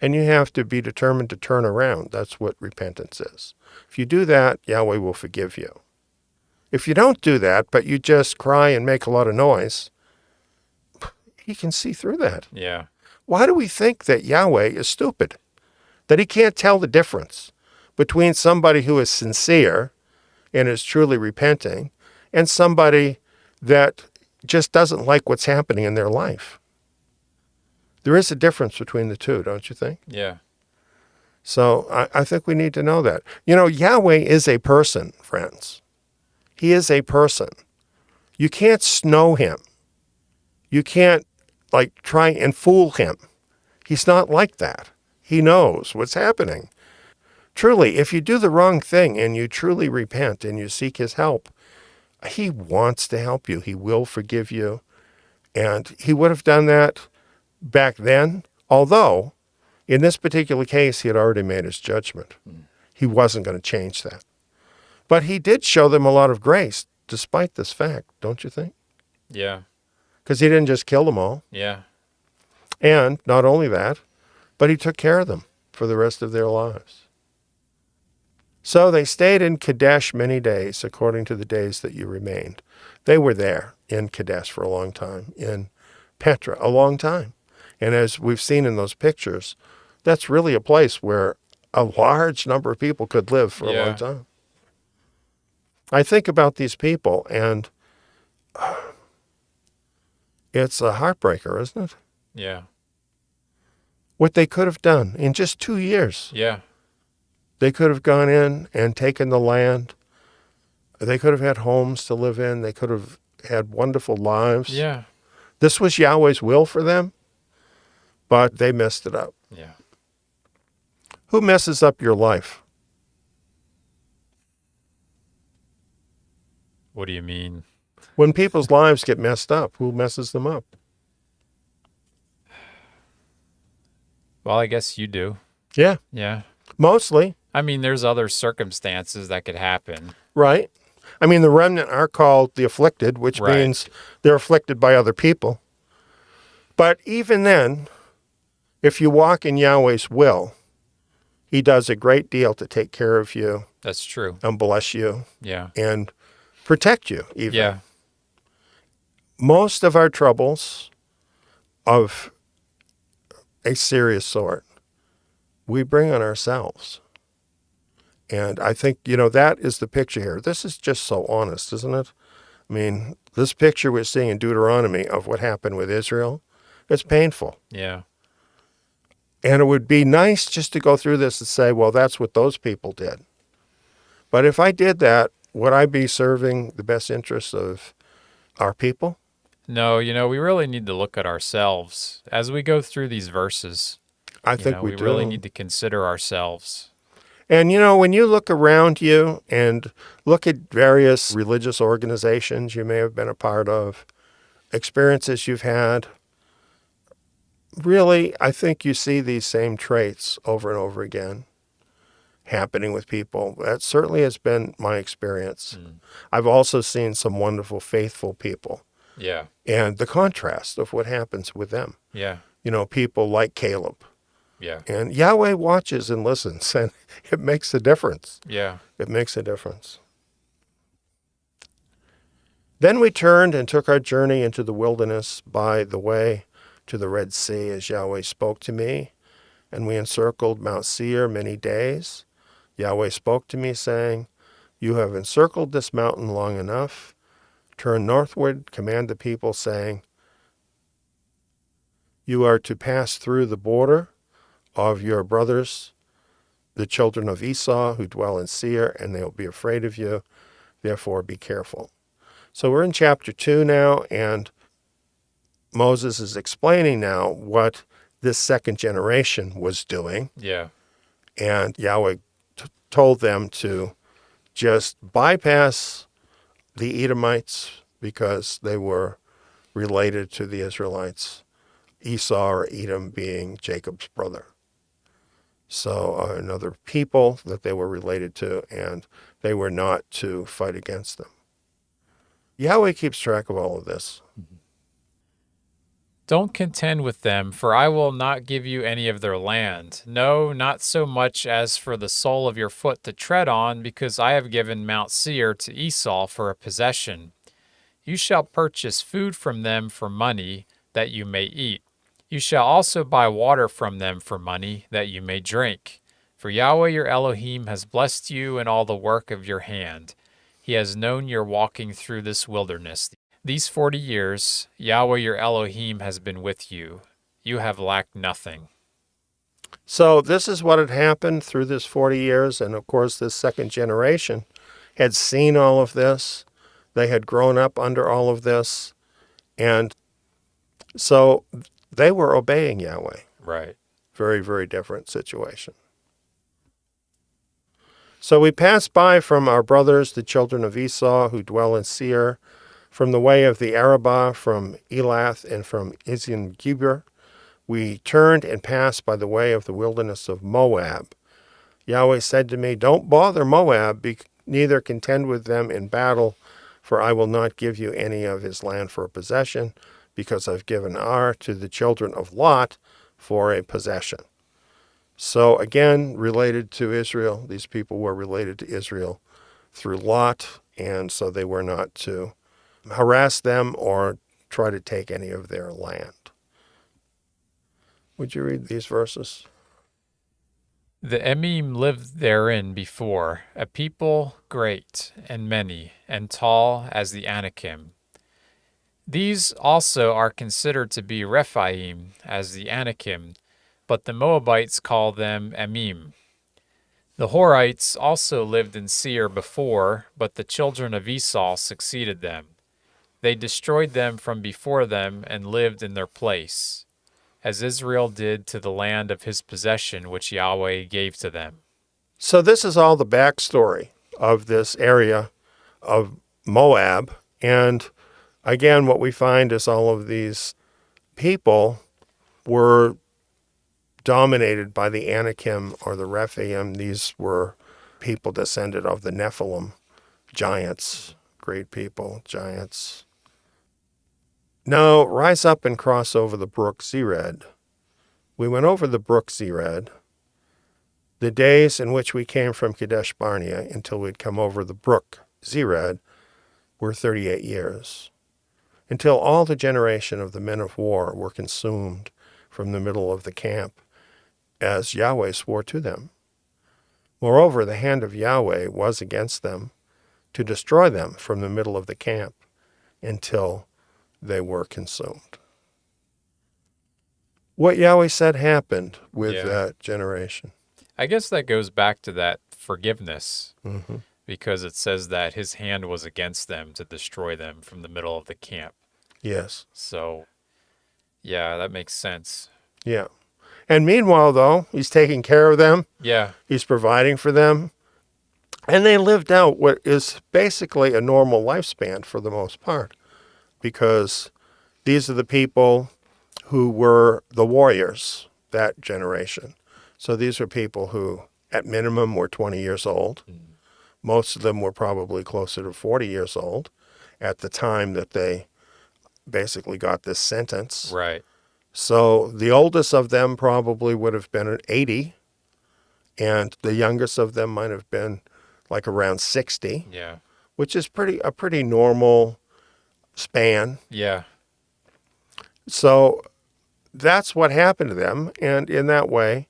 And you have to be determined to turn around. That's what repentance is. If you do that, Yahweh will forgive you. If you don't do that, but you just cry and make a lot of noise, he can see through that. Yeah. Why do we think that Yahweh is stupid? That he can't tell the difference between somebody who is sincere and is truly repenting and somebody that just doesn't like what's happening in their life? There is a difference between the two, don't you think? Yeah. So I think we need to know that. You know, Yahweh is a person, friends. He is a person. You can't snow him. You can't, try and fool him. He's not like that. He knows what's happening. Truly, if you do the wrong thing and you truly repent and you seek his help, he wants to help you. He will forgive you. And he would have done that back then, although in this particular case, he had already made his judgment. He wasn't going to change that. But he did show them a lot of grace despite this fact, don't you think? Yeah. Because he didn't just kill them all. Yeah. And not only that, but he took care of them for the rest of their lives. So they stayed in Kadesh many days, according to the days that you remained. They were there in Kadesh for a long time, in Petra a long time. And as we've seen in those pictures, that's really a place where a large number of people could live for a long time. I think about these people, and it's a heartbreaker, isn't it? Yeah. What they could have done in just 2 years. Yeah. They could have gone in and taken the land. They could have had homes to live in. They could have had wonderful lives. Yeah. This was Yahweh's will for them, but they messed it up. Yeah. Who messes up your life? What do you mean? When people's lives get messed up, who messes them up? Well, I guess you do. Yeah, Yeah. mostly, I mean, there's other circumstances that could happen. right? I mean, the remnant are called the afflicted, which Right. means they're afflicted by other people. But even then, if you walk in Yahweh's will, he does a great deal to take care of you That's true. and bless you Yeah. and protect you even. Yeah. Most of our troubles of a serious sort, we bring on ourselves. And I think, that is the picture here. This is just so honest, isn't it? I mean, this picture we're seeing in Deuteronomy of what happened with Israel, it's painful. Yeah. And it would be nice just to go through this and say, well, that's what those people did. But if I did that, would I be serving the best interests of our people? No, we really need to look at ourselves as we go through these verses. I think we do. Really need to consider ourselves. And, when you look around you and look at various religious organizations you may have been a part of, experiences you've had, really, I think you see these same traits over and over again happening with people. That certainly has been my experience. I've also seen some wonderful, faithful people. Yeah. And the contrast of what happens with them. Yeah. People like Caleb. Yeah. And Yahweh watches and listens, and it makes a difference. Yeah. It makes a difference. Then we turned and took our journey into the wilderness by the way to the Red Sea as Yahweh spoke to me. And we encircled Mount Seir many days. Yahweh spoke to me, saying, You have encircled this mountain long enough. Turn northward, command the people, saying, You are to pass through the border of your brothers, the children of Esau, who dwell in Seir, and they will be afraid of you. Therefore, be careful. So we're in chapter 2 now, and Moses is explaining now what this second generation was doing. Yeah. And Yahweh told them to just bypass the Edomites because they were related to the Israelites, Esau or Edom being Jacob's brother. So another people that they were related to, and they were not to fight against them. Yahweh keeps track of all of this. Don't contend with them, for I will not give you any of their land. No, not so much as for the sole of your foot to tread on, because I have given Mount Seir to Esau for a possession. You shall purchase food from them for money, that you may eat. You shall also buy water from them for money, that you may drink. For Yahweh your Elohim has blessed you in all the work of your hand. He has known your walking through this wilderness. These 40 years, Yahweh your Elohim has been with you. You have lacked nothing. So this is what had happened through this 40 years. And of course, this second generation had seen all of this. They had grown up under all of this. And so they were obeying Yahweh. Right. Very, very different situation. So we passed by from our brothers, the children of Esau, who dwell in Seir, from the way of the Arabah, from Elath, and from Ezion-Geber. We turned and passed by the way of the wilderness of Moab. Yahweh said to me, Don't bother Moab, neither contend with them in battle, for I will not give you any of his land for a possession, because I've given Ar to the children of Lot for a possession. So again, related to Israel, these people were related to Israel through Lot, and so they were not to harass them or try to take any of their land. Would you read these verses? The Emim lived therein before, a people great and many, and tall as the Anakim. These also are considered to be Rephaim, as the Anakim, but the Moabites call them Emim. The Horites also lived in Seir before, but the children of Esau succeeded them. They destroyed them from before them and lived in their place, as Israel did to the land of his possession which Yahweh gave to them. So this is all the backstory of this area of Moab. And again, what we find is all of these people were dominated by the Anakim or the Rephaim. These were people descended of the Nephilim, giants, great people, giants. Now rise up and cross over the brook Zered. We went over the brook Zered. The days in which we came from Kadesh Barnea until we'd come over the brook Zered were 38 years, until all the generation of the men of war were consumed from the middle of the camp, as Yahweh swore to them. Moreover, the hand of Yahweh was against them to destroy them from the middle of the camp until they were consumed. What Yahweh said happened with that generation. I guess that goes back to that forgiveness, Mm-hmm. because it says that his hand was against them to destroy them from the middle of the camp. Yes. So, yeah, that makes sense. Yeah. And meanwhile, though, he's taking care of them. Yeah. He's providing for them. And they lived out what is basically a normal lifespan for the most part, because these are the people who were the warriors, that generation. So these are people who, at minimum, were 20 years old. Mm. Most of them were probably closer to 40 years old at the time that they basically got this sentence. Right. So the oldest of them probably would have been 80, and the youngest of them might have been like around 60. Yeah. Which is a pretty normal span. Yeah. So that's what happened to them. And in that way,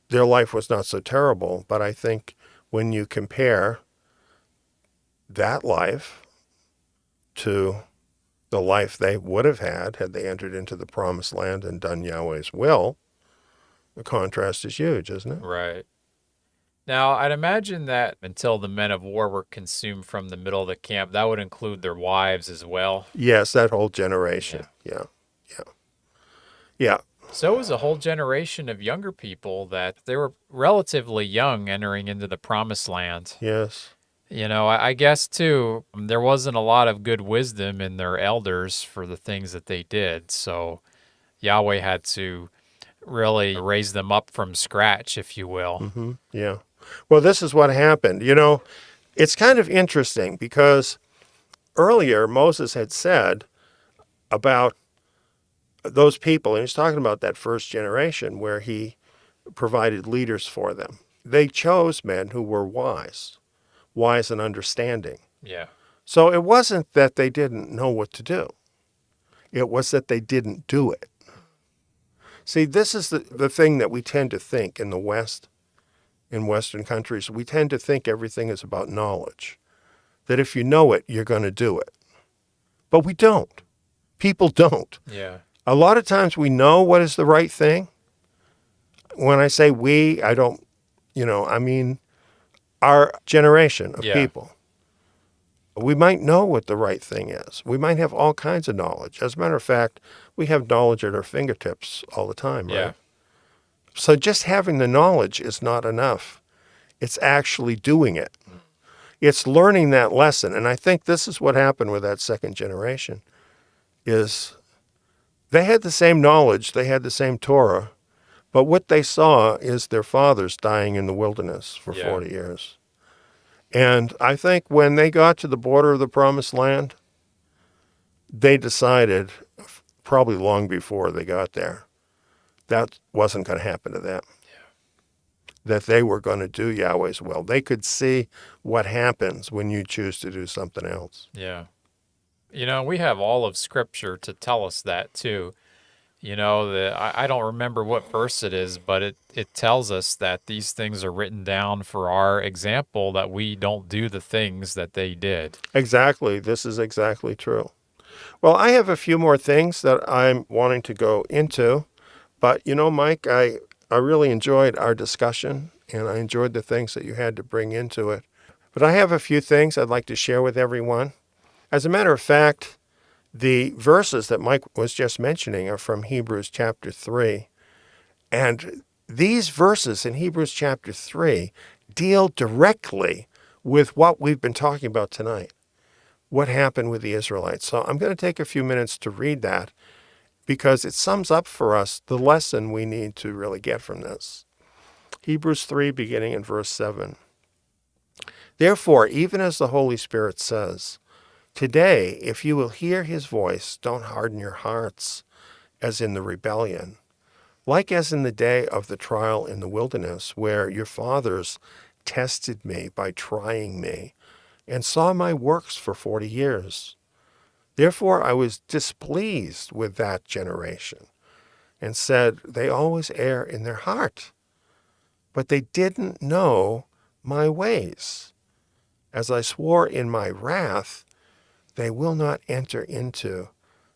their life was not so terrible. But I think when you compare that life to the life they would have had they entered into the promised land and done Yahweh's will, the contrast is huge, isn't it? Right. Now, I'd imagine that until the men of war were consumed from the middle of the camp, that would include their wives as well. Yes, that whole generation. Yeah. So it was a whole generation of younger people that they were relatively young entering into the promised land. Yes. You know, I guess too, there wasn't a lot of good wisdom in their elders for the things that they did. So Yahweh had to really raise them up from scratch, if you will. Yeah. Well, this is what happened. You know, it's kind of interesting because earlier Moses had said about those people, and he's talking about that first generation where he provided leaders for them. They chose men who were wise and understanding. Yeah. So it wasn't that they didn't know what to do. It was that they didn't do it. See, this is the thing that we tend to think in the West, in Western countries. We tend to think everything is about knowledge, that if you know it, you're going to do it. But we don't. People don't. Yeah. A lot of times we know what is the right thing. When I say we, I don't, I mean our generation of people. We might know what the right thing is. We might have all kinds of knowledge. As a matter of fact, we have knowledge at our fingertips all the time, right? Yeah. So just having the knowledge is not enough. It's actually doing it. It's learning that lesson. And I think this is what happened with that second generation, is they had the same knowledge, they had the same Torah, but what they saw is their fathers dying in the wilderness for 40 years. And I think when they got to the border of the promised land, they decided, probably long before they got there, that wasn't going to happen to them. That they were going to do Yahweh's will. They could see what happens when you choose to do something else. Yeah. You know, we have all of Scripture to tell us that too. You know, I don't remember what verse it is, but it tells us that these things are written down for our example, that we don't do the things that they did. Exactly. This is exactly true. Well, I have a few more things that I'm wanting to go into, but Mike, I really enjoyed our discussion, and I enjoyed the things that you had to bring into it. But I have a few things I'd like to share with everyone. As a matter of fact, the verses that Mike was just mentioning are from Hebrews chapter 3. And these verses in Hebrews chapter 3 deal directly with what we've been talking about tonight, what happened with the Israelites. So I'm going to take a few minutes to read that because it sums up for us the lesson we need to really get from this. Hebrews 3, beginning in verse 7. Therefore, even as the Holy Spirit says, today, if you will hear his voice, don't harden your hearts as in the rebellion, like as in the day of the trial in the wilderness, where your fathers tested me by trying me and saw my works for 40 years. Therefore, I was displeased with that generation and said, they always err in their heart, but they didn't know my ways. As I swore in my wrath, they will not enter into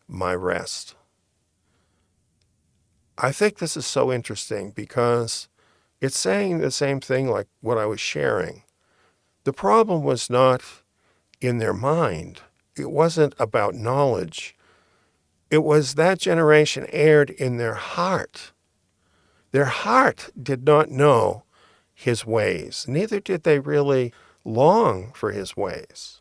my rest. I think this is so interesting because it's saying the same thing like what I was sharing. The problem was not in their mind. It wasn't about knowledge. It was that generation erred in their heart. Their heart did not know his ways. Neither did they really long for his ways.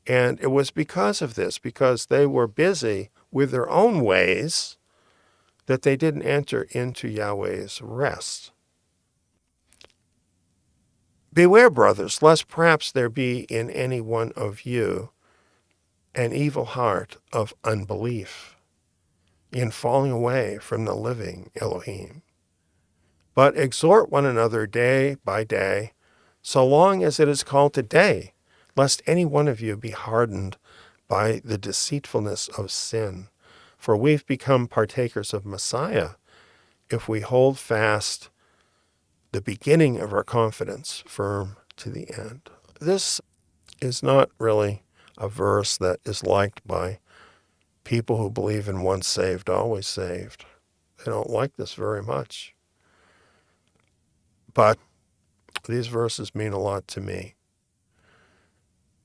And it was because of this, because they were busy with their own ways, that they didn't enter into Yahweh's rest. Beware, brothers, lest perhaps there be in any one of you an evil heart of unbelief in falling away from the living Elohim. But exhort one another day by day, so long as it is called today, lest any one of you be hardened by the deceitfulness of sin. For we've become partakers of Messiah if we hold fast the beginning of our confidence firm to the end. This is not really a verse that is liked by people who believe in once saved, always saved. They don't like this very much. But these verses mean a lot to me.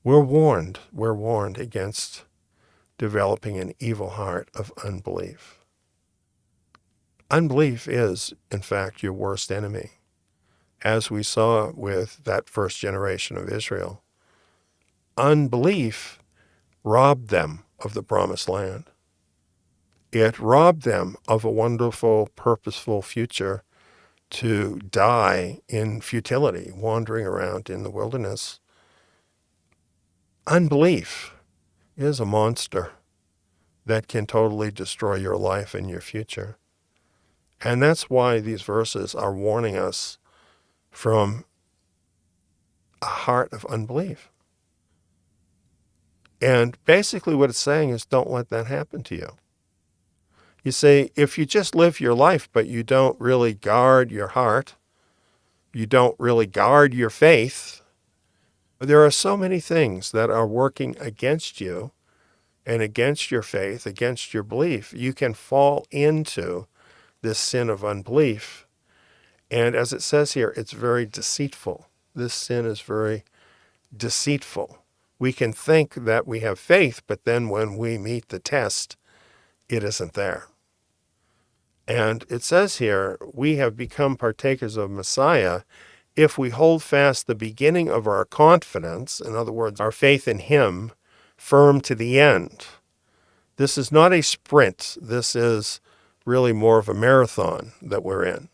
We're warned against developing an evil heart of unbelief. Unbelief is, in fact, your worst enemy. As we saw with that first generation of Israel, unbelief robbed them of the promised land. It robbed them of a wonderful, purposeful future to die in futility, wandering around in the wilderness. Unbelief is a monster that can totally destroy your life and your future. And that's why these verses are warning us from a heart of unbelief. And basically what it's saying is don't let that happen to you. You see, if you just live your life, but you don't really guard your heart, you don't really guard your faith, there are so many things that are working against you and against your faith, against your belief. You can fall into this sin of unbelief. And as it says here, it's very deceitful. This sin is very deceitful. We can think that we have faith, but then when we meet the test, it isn't there. And it says here, we have become partakers of Messiah if we hold fast the beginning of our confidence, in other words, our faith in him, firm to the end. This is not a sprint. This is really more of a marathon that we're in.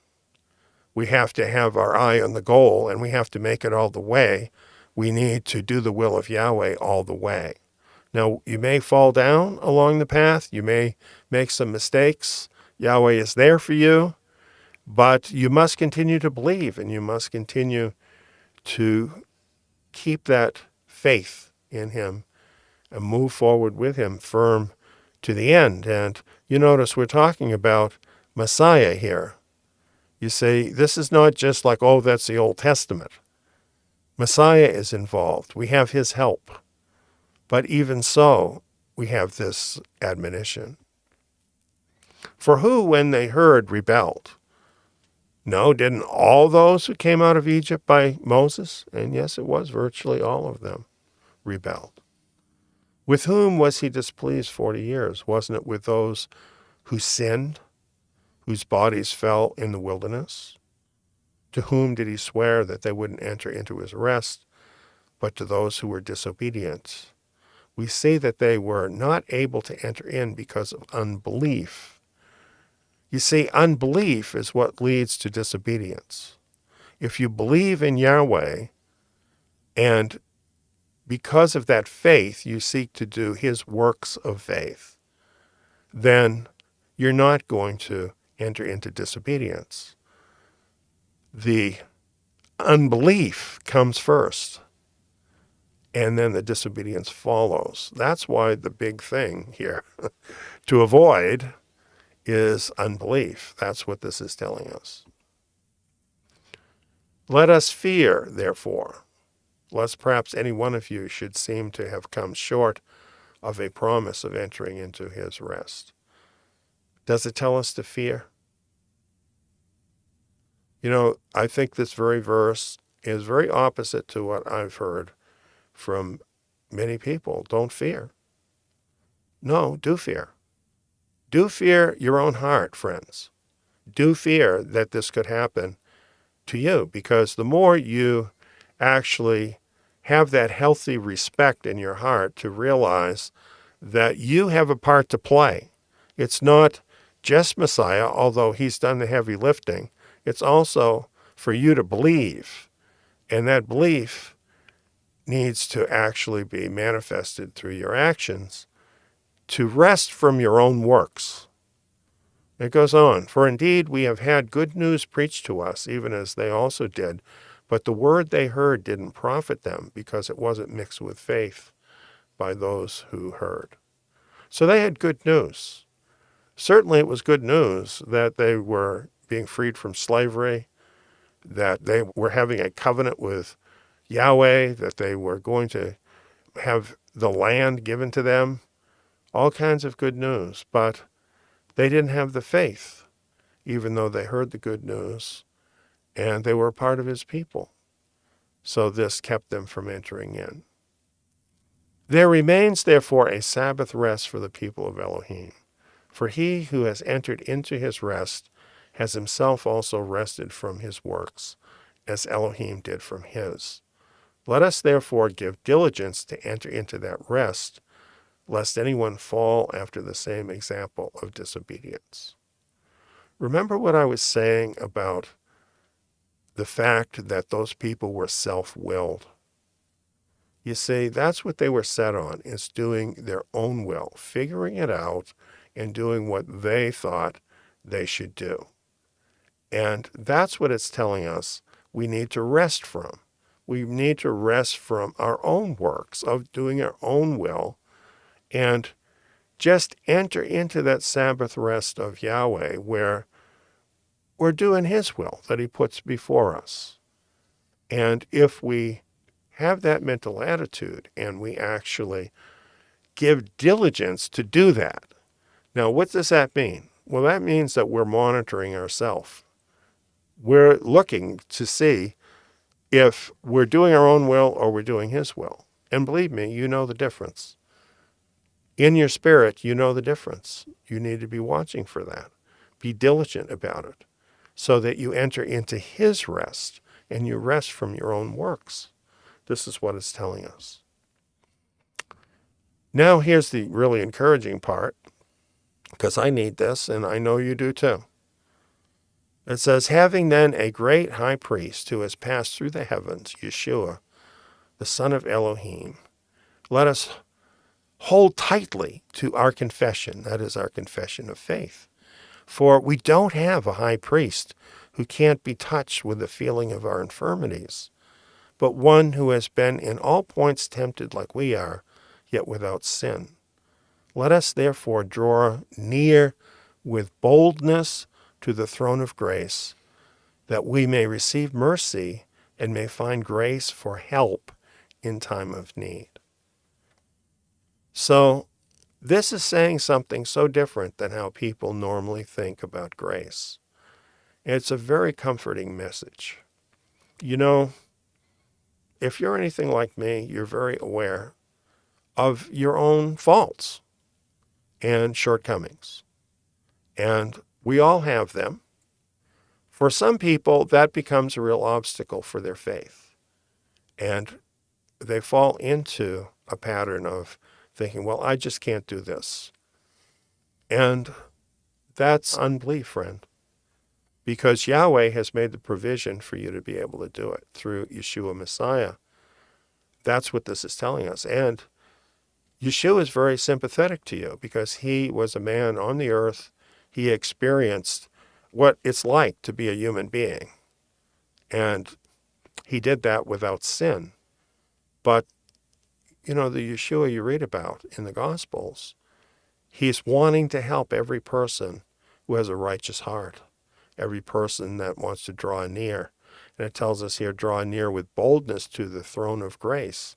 We have to have our eye on the goal, and we have to make it all the way. We need to do the will of Yahweh all the way. Now, you may fall down along the path. You may make some mistakes. Yahweh is there for you, but you must continue to believe, and you must continue to keep that faith in him and move forward with him firm to the end. And you notice we're talking about Messiah here. You see, this is not just like, oh, that's the Old Testament. Messiah is involved. We have his help. But even so, we have this admonition. For who, when they heard, rebelled? No, didn't all those who came out of Egypt by Moses? And yes, it was virtually all of them rebelled. With whom was he displeased 40 years? Wasn't it with those who sinned, whose bodies fell in the wilderness? To whom did he swear that they wouldn't enter into his rest, but to those who were disobedient? We see that they were not able to enter in because of unbelief. You see, unbelief is what leads to disobedience. If you believe in Yahweh, and because of that faith you seek to do his works of faith, then you're not going to enter into disobedience. The unbelief comes first, and then the disobedience follows. That's why the big thing here to avoid is unbelief. That's what this is telling us. Let us fear, therefore, lest perhaps any one of you should seem to have come short of a promise of entering into his rest. Does it tell us to fear? You know, I think this very verse is very opposite to what I've heard from many people. Don't fear. No, do fear. Do fear your own heart, friends. Do fear that this could happen to you, because the more you actually have that healthy respect in your heart to realize that you have a part to play. It's not just Messiah, although he's done the heavy lifting. It's also for you to believe, and that belief needs to actually be manifested through your actions to rest from your own works. It goes on, for indeed we have had good news preached to us, even as they also did, but the word they heard didn't profit them because it wasn't mixed with faith by those who heard. So they had good news. Certainly it was good news that they were being freed from slavery, that they were having a covenant with Yahweh, that they were going to have the land given to them, all kinds of good news. But they didn't have the faith, even though they heard the good news, and they were a part of his people. So this kept them from entering in. There remains, therefore, a Sabbath rest for the people of Elohim. For he who has entered into his rest has himself also rested from his works, as Elohim did from his. Let us therefore give diligence to enter into that rest, lest anyone fall after the same example of disobedience. Remember what I was saying about the fact that those people were self-willed. You see, that's what they were set on, is doing their own will, figuring it out and doing what they thought they should do. And that's what it's telling us we need to rest from. We need to rest from our own works of doing our own will and just enter into that Sabbath rest of Yahweh where we're doing his will that he puts before us. And if we have that mental attitude and we actually give diligence to do that. Now, what does that mean? Well, that means that we're monitoring ourselves. We're looking to see if we're doing our own will or we're doing his will. And believe me, you know the difference. In your spirit, you know the difference. You need to be watching for that. Be diligent about it so that you enter into his rest and you rest from your own works. This is what it's telling us. Now here's the really encouraging part, because I need this and I know you do too. It says, having then a great high priest who has passed through the heavens, Yeshua, the Son of Elohim, let us hold tightly to our confession, that is our confession of faith. For we don't have a high priest who can't be touched with the feeling of our infirmities, but one who has been in all points tempted like we are, yet without sin. Let us therefore draw near with boldness to the throne of grace, that we may receive mercy and may find grace for help in time of need. So this is saying something so different than how people normally think about grace. It's a very comforting message. You know, if you're anything like me, you're very aware of your own faults and shortcomings. And we all have them. For some people, that becomes a real obstacle for their faith. And they fall into a pattern of thinking, well, I just can't do this. And that's unbelief, friend. Because Yahweh has made the provision for you to be able to do it through Yeshua Messiah. That's what this is telling us. And Yeshua is very sympathetic to you because he was a man on the earth. He experienced what it's like to be a human being. And he did that without sin. But, you know, the Yeshua you read about in the Gospels, he's wanting to help every person who has a righteous heart, every person that wants to draw near. And it tells us here, draw near with boldness to the throne of grace.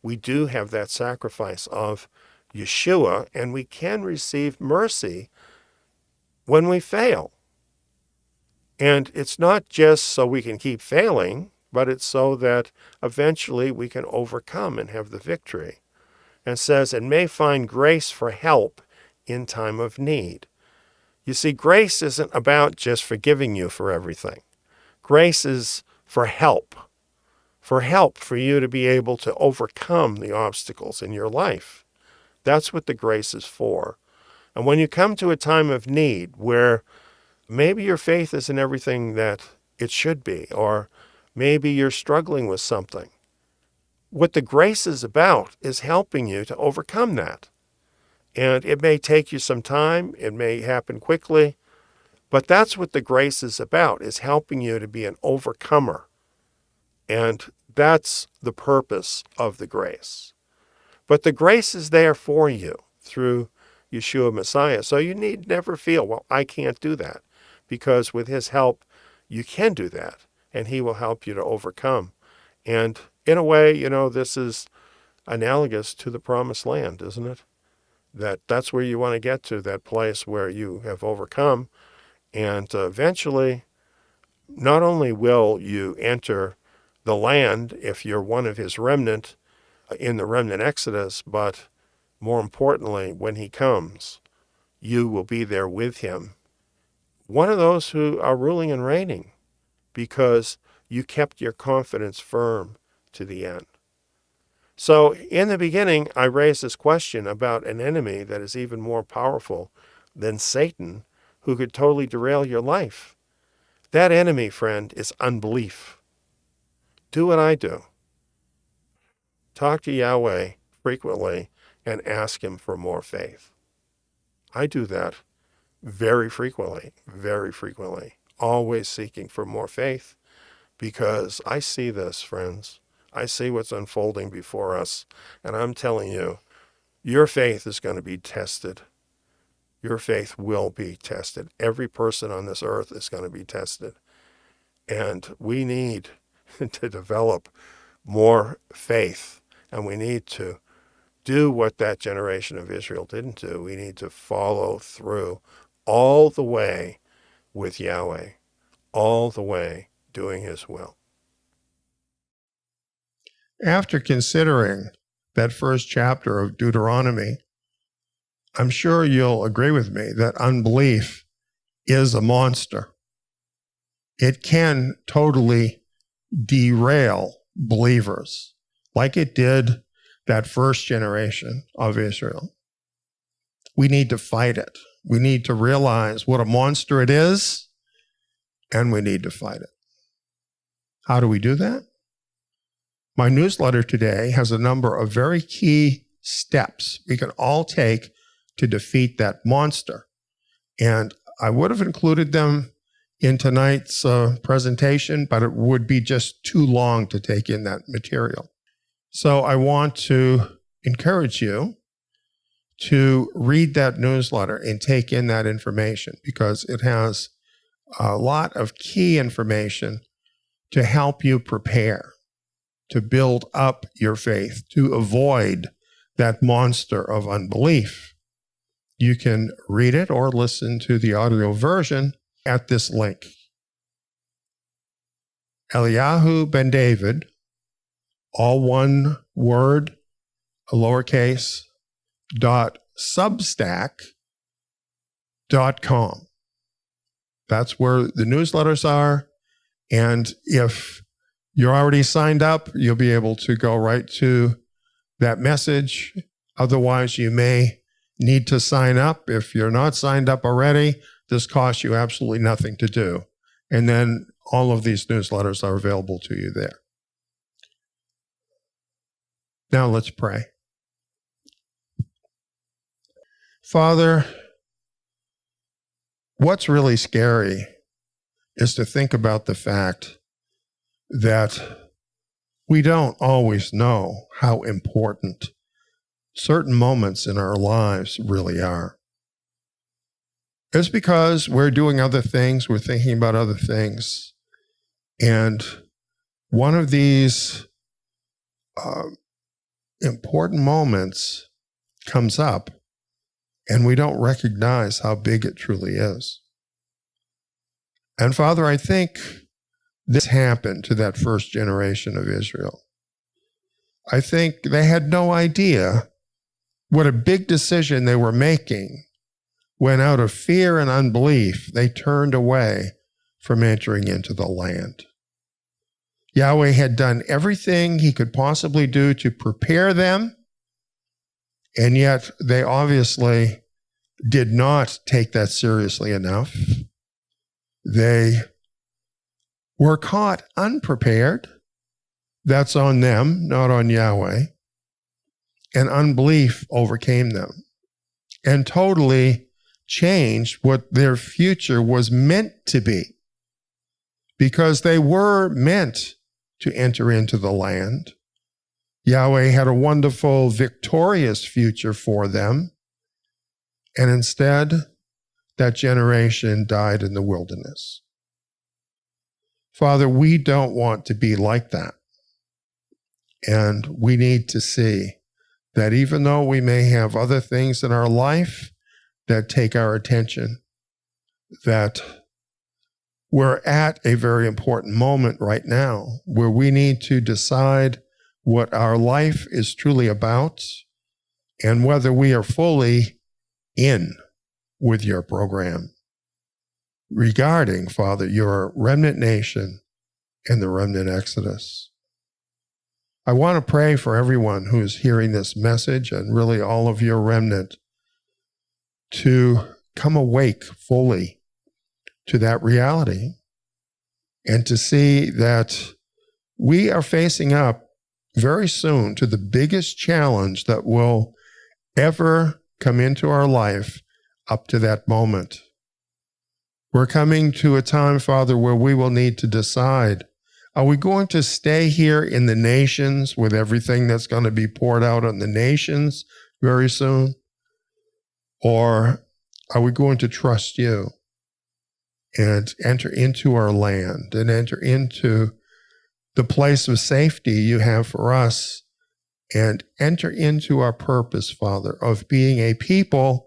We do have that sacrifice of Yeshua, and we can receive mercy when we fail. And it's not just so we can keep failing, but it's so that eventually we can overcome and have the victory. And it says, and may find grace for help in time of need. You see, grace isn't about just forgiving you for everything. Grace is for help for you to be able to overcome the obstacles in your life. That's what the grace is for. And when you come to a time of need where maybe your faith isn't everything that it should be, or maybe you're struggling with something, what the grace is about is helping you to overcome that. And it may take you some time, it may happen quickly, but that's what the grace is about, is helping you to be an overcomer. And that's the purpose of the grace. But the grace is there for you through Yeshua Messiah. So you need never feel, well, I can't do that, because with his help, you can do that, and he will help you to overcome. And in a way, this is analogous to the promised land, isn't it? That's where you want to get to, that place where you have overcome. And eventually, not only will you enter the land if you're one of his remnant in the remnant Exodus, but more importantly, when he comes, you will be there with him. One of those who are ruling and reigning, because you kept your confidence firm to the end. So in the beginning, I raised this question about an enemy that is even more powerful than Satan, who could totally derail your life. That enemy, friend, is unbelief. Do what I do. Talk to Yahweh frequently and ask him for more faith. I do that very frequently, always seeking for more faith, because I see this, friends. I see what's unfolding before us, and I'm telling you, your faith is going to be tested. Your faith will be tested. Every person on this earth is going to be tested. And we need to develop more faith, and we need to do what that generation of Israel didn't do. We need to follow through all the way with Yahweh, all the way doing his will. After considering that first chapter of Deuteronomy, I'm sure you'll agree with me that unbelief is a monster. It can totally derail believers, like it did that first generation of Israel. We need to fight it. We need to realize what a monster it is, and we need to fight it. How do we do that? My newsletter today has a number of very key steps we can all take to defeat that monster. And I would have included them in tonight's presentation, but it would be just too long to take in that material. So I want to encourage you to read that newsletter and take in that information, because it has a lot of key information to help you prepare, to build up your faith, to avoid that monster of unbelief. You can read it or listen to the audio version at this link. Eliyahu ben David, all one word, lowercase, .substack.com. That's where the newsletters are. And if you're already signed up, you'll be able to go right to that message. Otherwise, you may need to sign up. If you're not signed up already, this costs you absolutely nothing to do. And then all of these newsletters are available to you there. Now let's pray. Father, what's really scary is to think about the fact that we don't always know how important certain moments in our lives really are. It's because we're doing other things, we're thinking about other things, and one of these important moments comes up, and we don't recognize how big it truly is. And Father, I think this happened to that first generation of Israel. I think they had no idea what a big decision they were making when, out of fear and unbelief, they turned away from entering into the land. Yahweh had done everything he could possibly do to prepare them, and yet they obviously did not take that seriously enough. They were caught unprepared. That's on them, not on Yahweh. And unbelief overcame them and totally changed what their future was meant to be, because they were meant to enter into the land. Yahweh had a wonderful, victorious future for them. And instead, that generation died in the wilderness. Father, we don't want to be like that. And we need to see that even though we may have other things in our life that take our attention, that we're at a very important moment right now where we need to decide what our life is truly about and whether we are fully in with your program regarding, Father, your remnant nation and the remnant exodus. I want to pray for everyone who's hearing this message and really all of your remnant to come awake fully to that reality and to see that we are facing up very soon to the biggest challenge that will ever come into our life up to that moment. We're coming to a time, Father, where we will need to decide, are we going to stay here in the nations with everything that's going to be poured out on the nations very soon? Or are we going to trust you and enter into our land and enter into the place of safety you have for us and enter into our purpose, Father, of being a people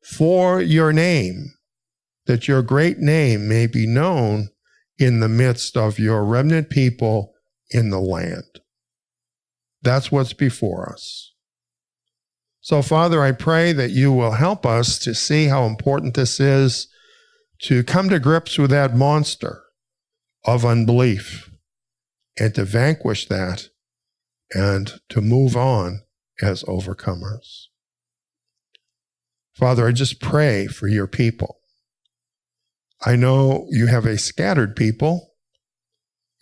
for your name, that your great name may be known in the midst of your remnant people in the land. That's what's before us. So, Father, I pray that you will help us to see how important this is to come to grips with that monster of unbelief and to vanquish that and to move on as overcomers. Father, I just pray for your people. I know you have a scattered people,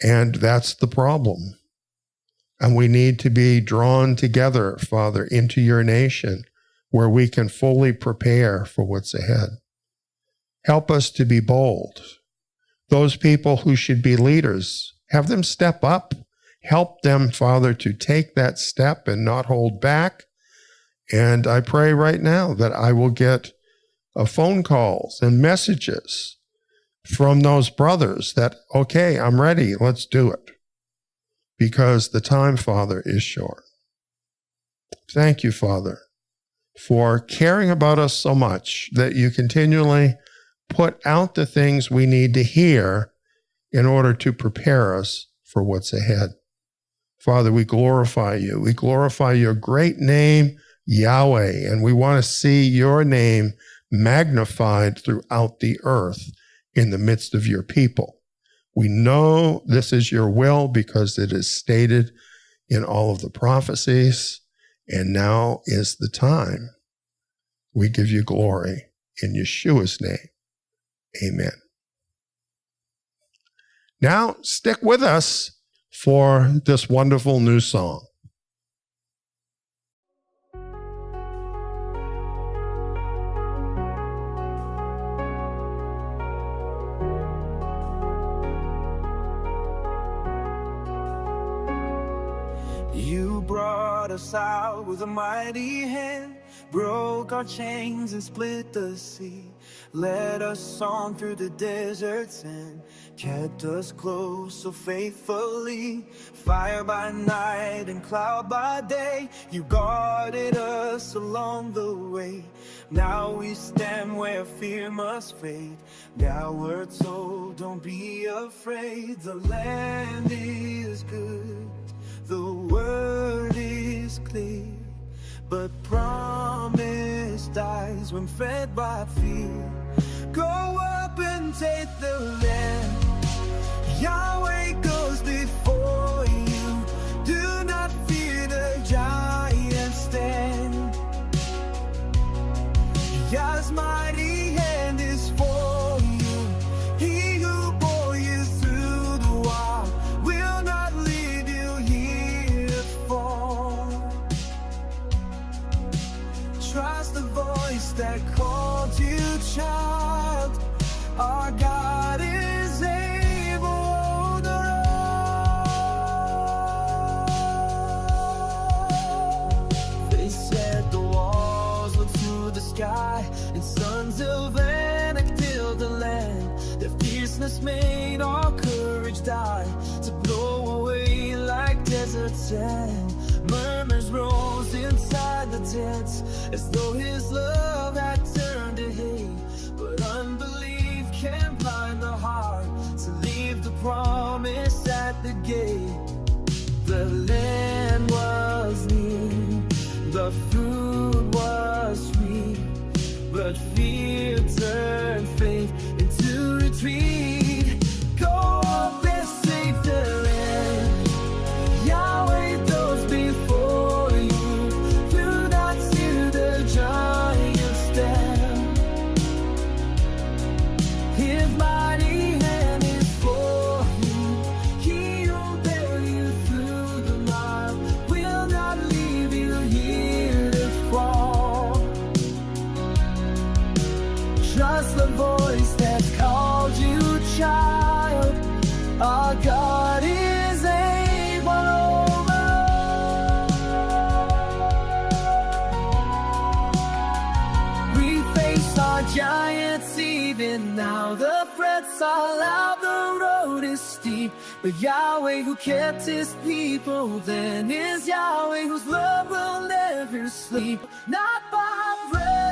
and that's the problem. And we need to be drawn together, Father, into your nation where we can fully prepare for what's ahead. Help us to be bold. Those people who should be leaders, have them step up. Help them, Father, to take that step and not hold back. And I pray right now that I will get phone calls and messages from those brothers that, okay, I'm ready, let's do it. Because the time, Father, is short. Thank you, Father, for caring about us so much that you continually put out the things we need to hear in order to prepare us for what's ahead. Father, we glorify you. We glorify your great name, Yahweh, and we want to see your name magnified throughout the earth in the midst of your people. We know this is your will because it is stated in all of the prophecies, and now is the time. We give you glory in Yeshua's name. Amen. Now, stick with us for this wonderful new song. You brought us out with a mighty hand, broke our chains and split the sea, led us on through the deserts and kept us close so faithfully. Fire by night and cloud by day, you guarded us along the way. Now we stand where fear must fade. Now we're told, don't be afraid. The land is good, the word is clear, but promise dies when fed by fear. Go up and take the land. Yahweh goes before you. Do not fear, the giants stand. Yah's mighty hand is for you. He who bore you through the wall will not leave you here to fall. Trust the voice that called you, child. mountain. Murmurs rose inside the tents, as though his love had turned to hate. But unbelief can blind the heart to leave the promise at the gate. The land was near, the food was sweet, but fear turned faith into retreat. Go up and save the land. Yahweh goes before you, through that to the giant step. His mighty hand is for you, he'll bear you through the mile, will not leave you here to fall. Trust the voice that's called you child. Our God is able over all. We face our giants even now. The threats are loud, the road is steep, but Yahweh who kept his people then is Yahweh whose love will never sleep. Not by breath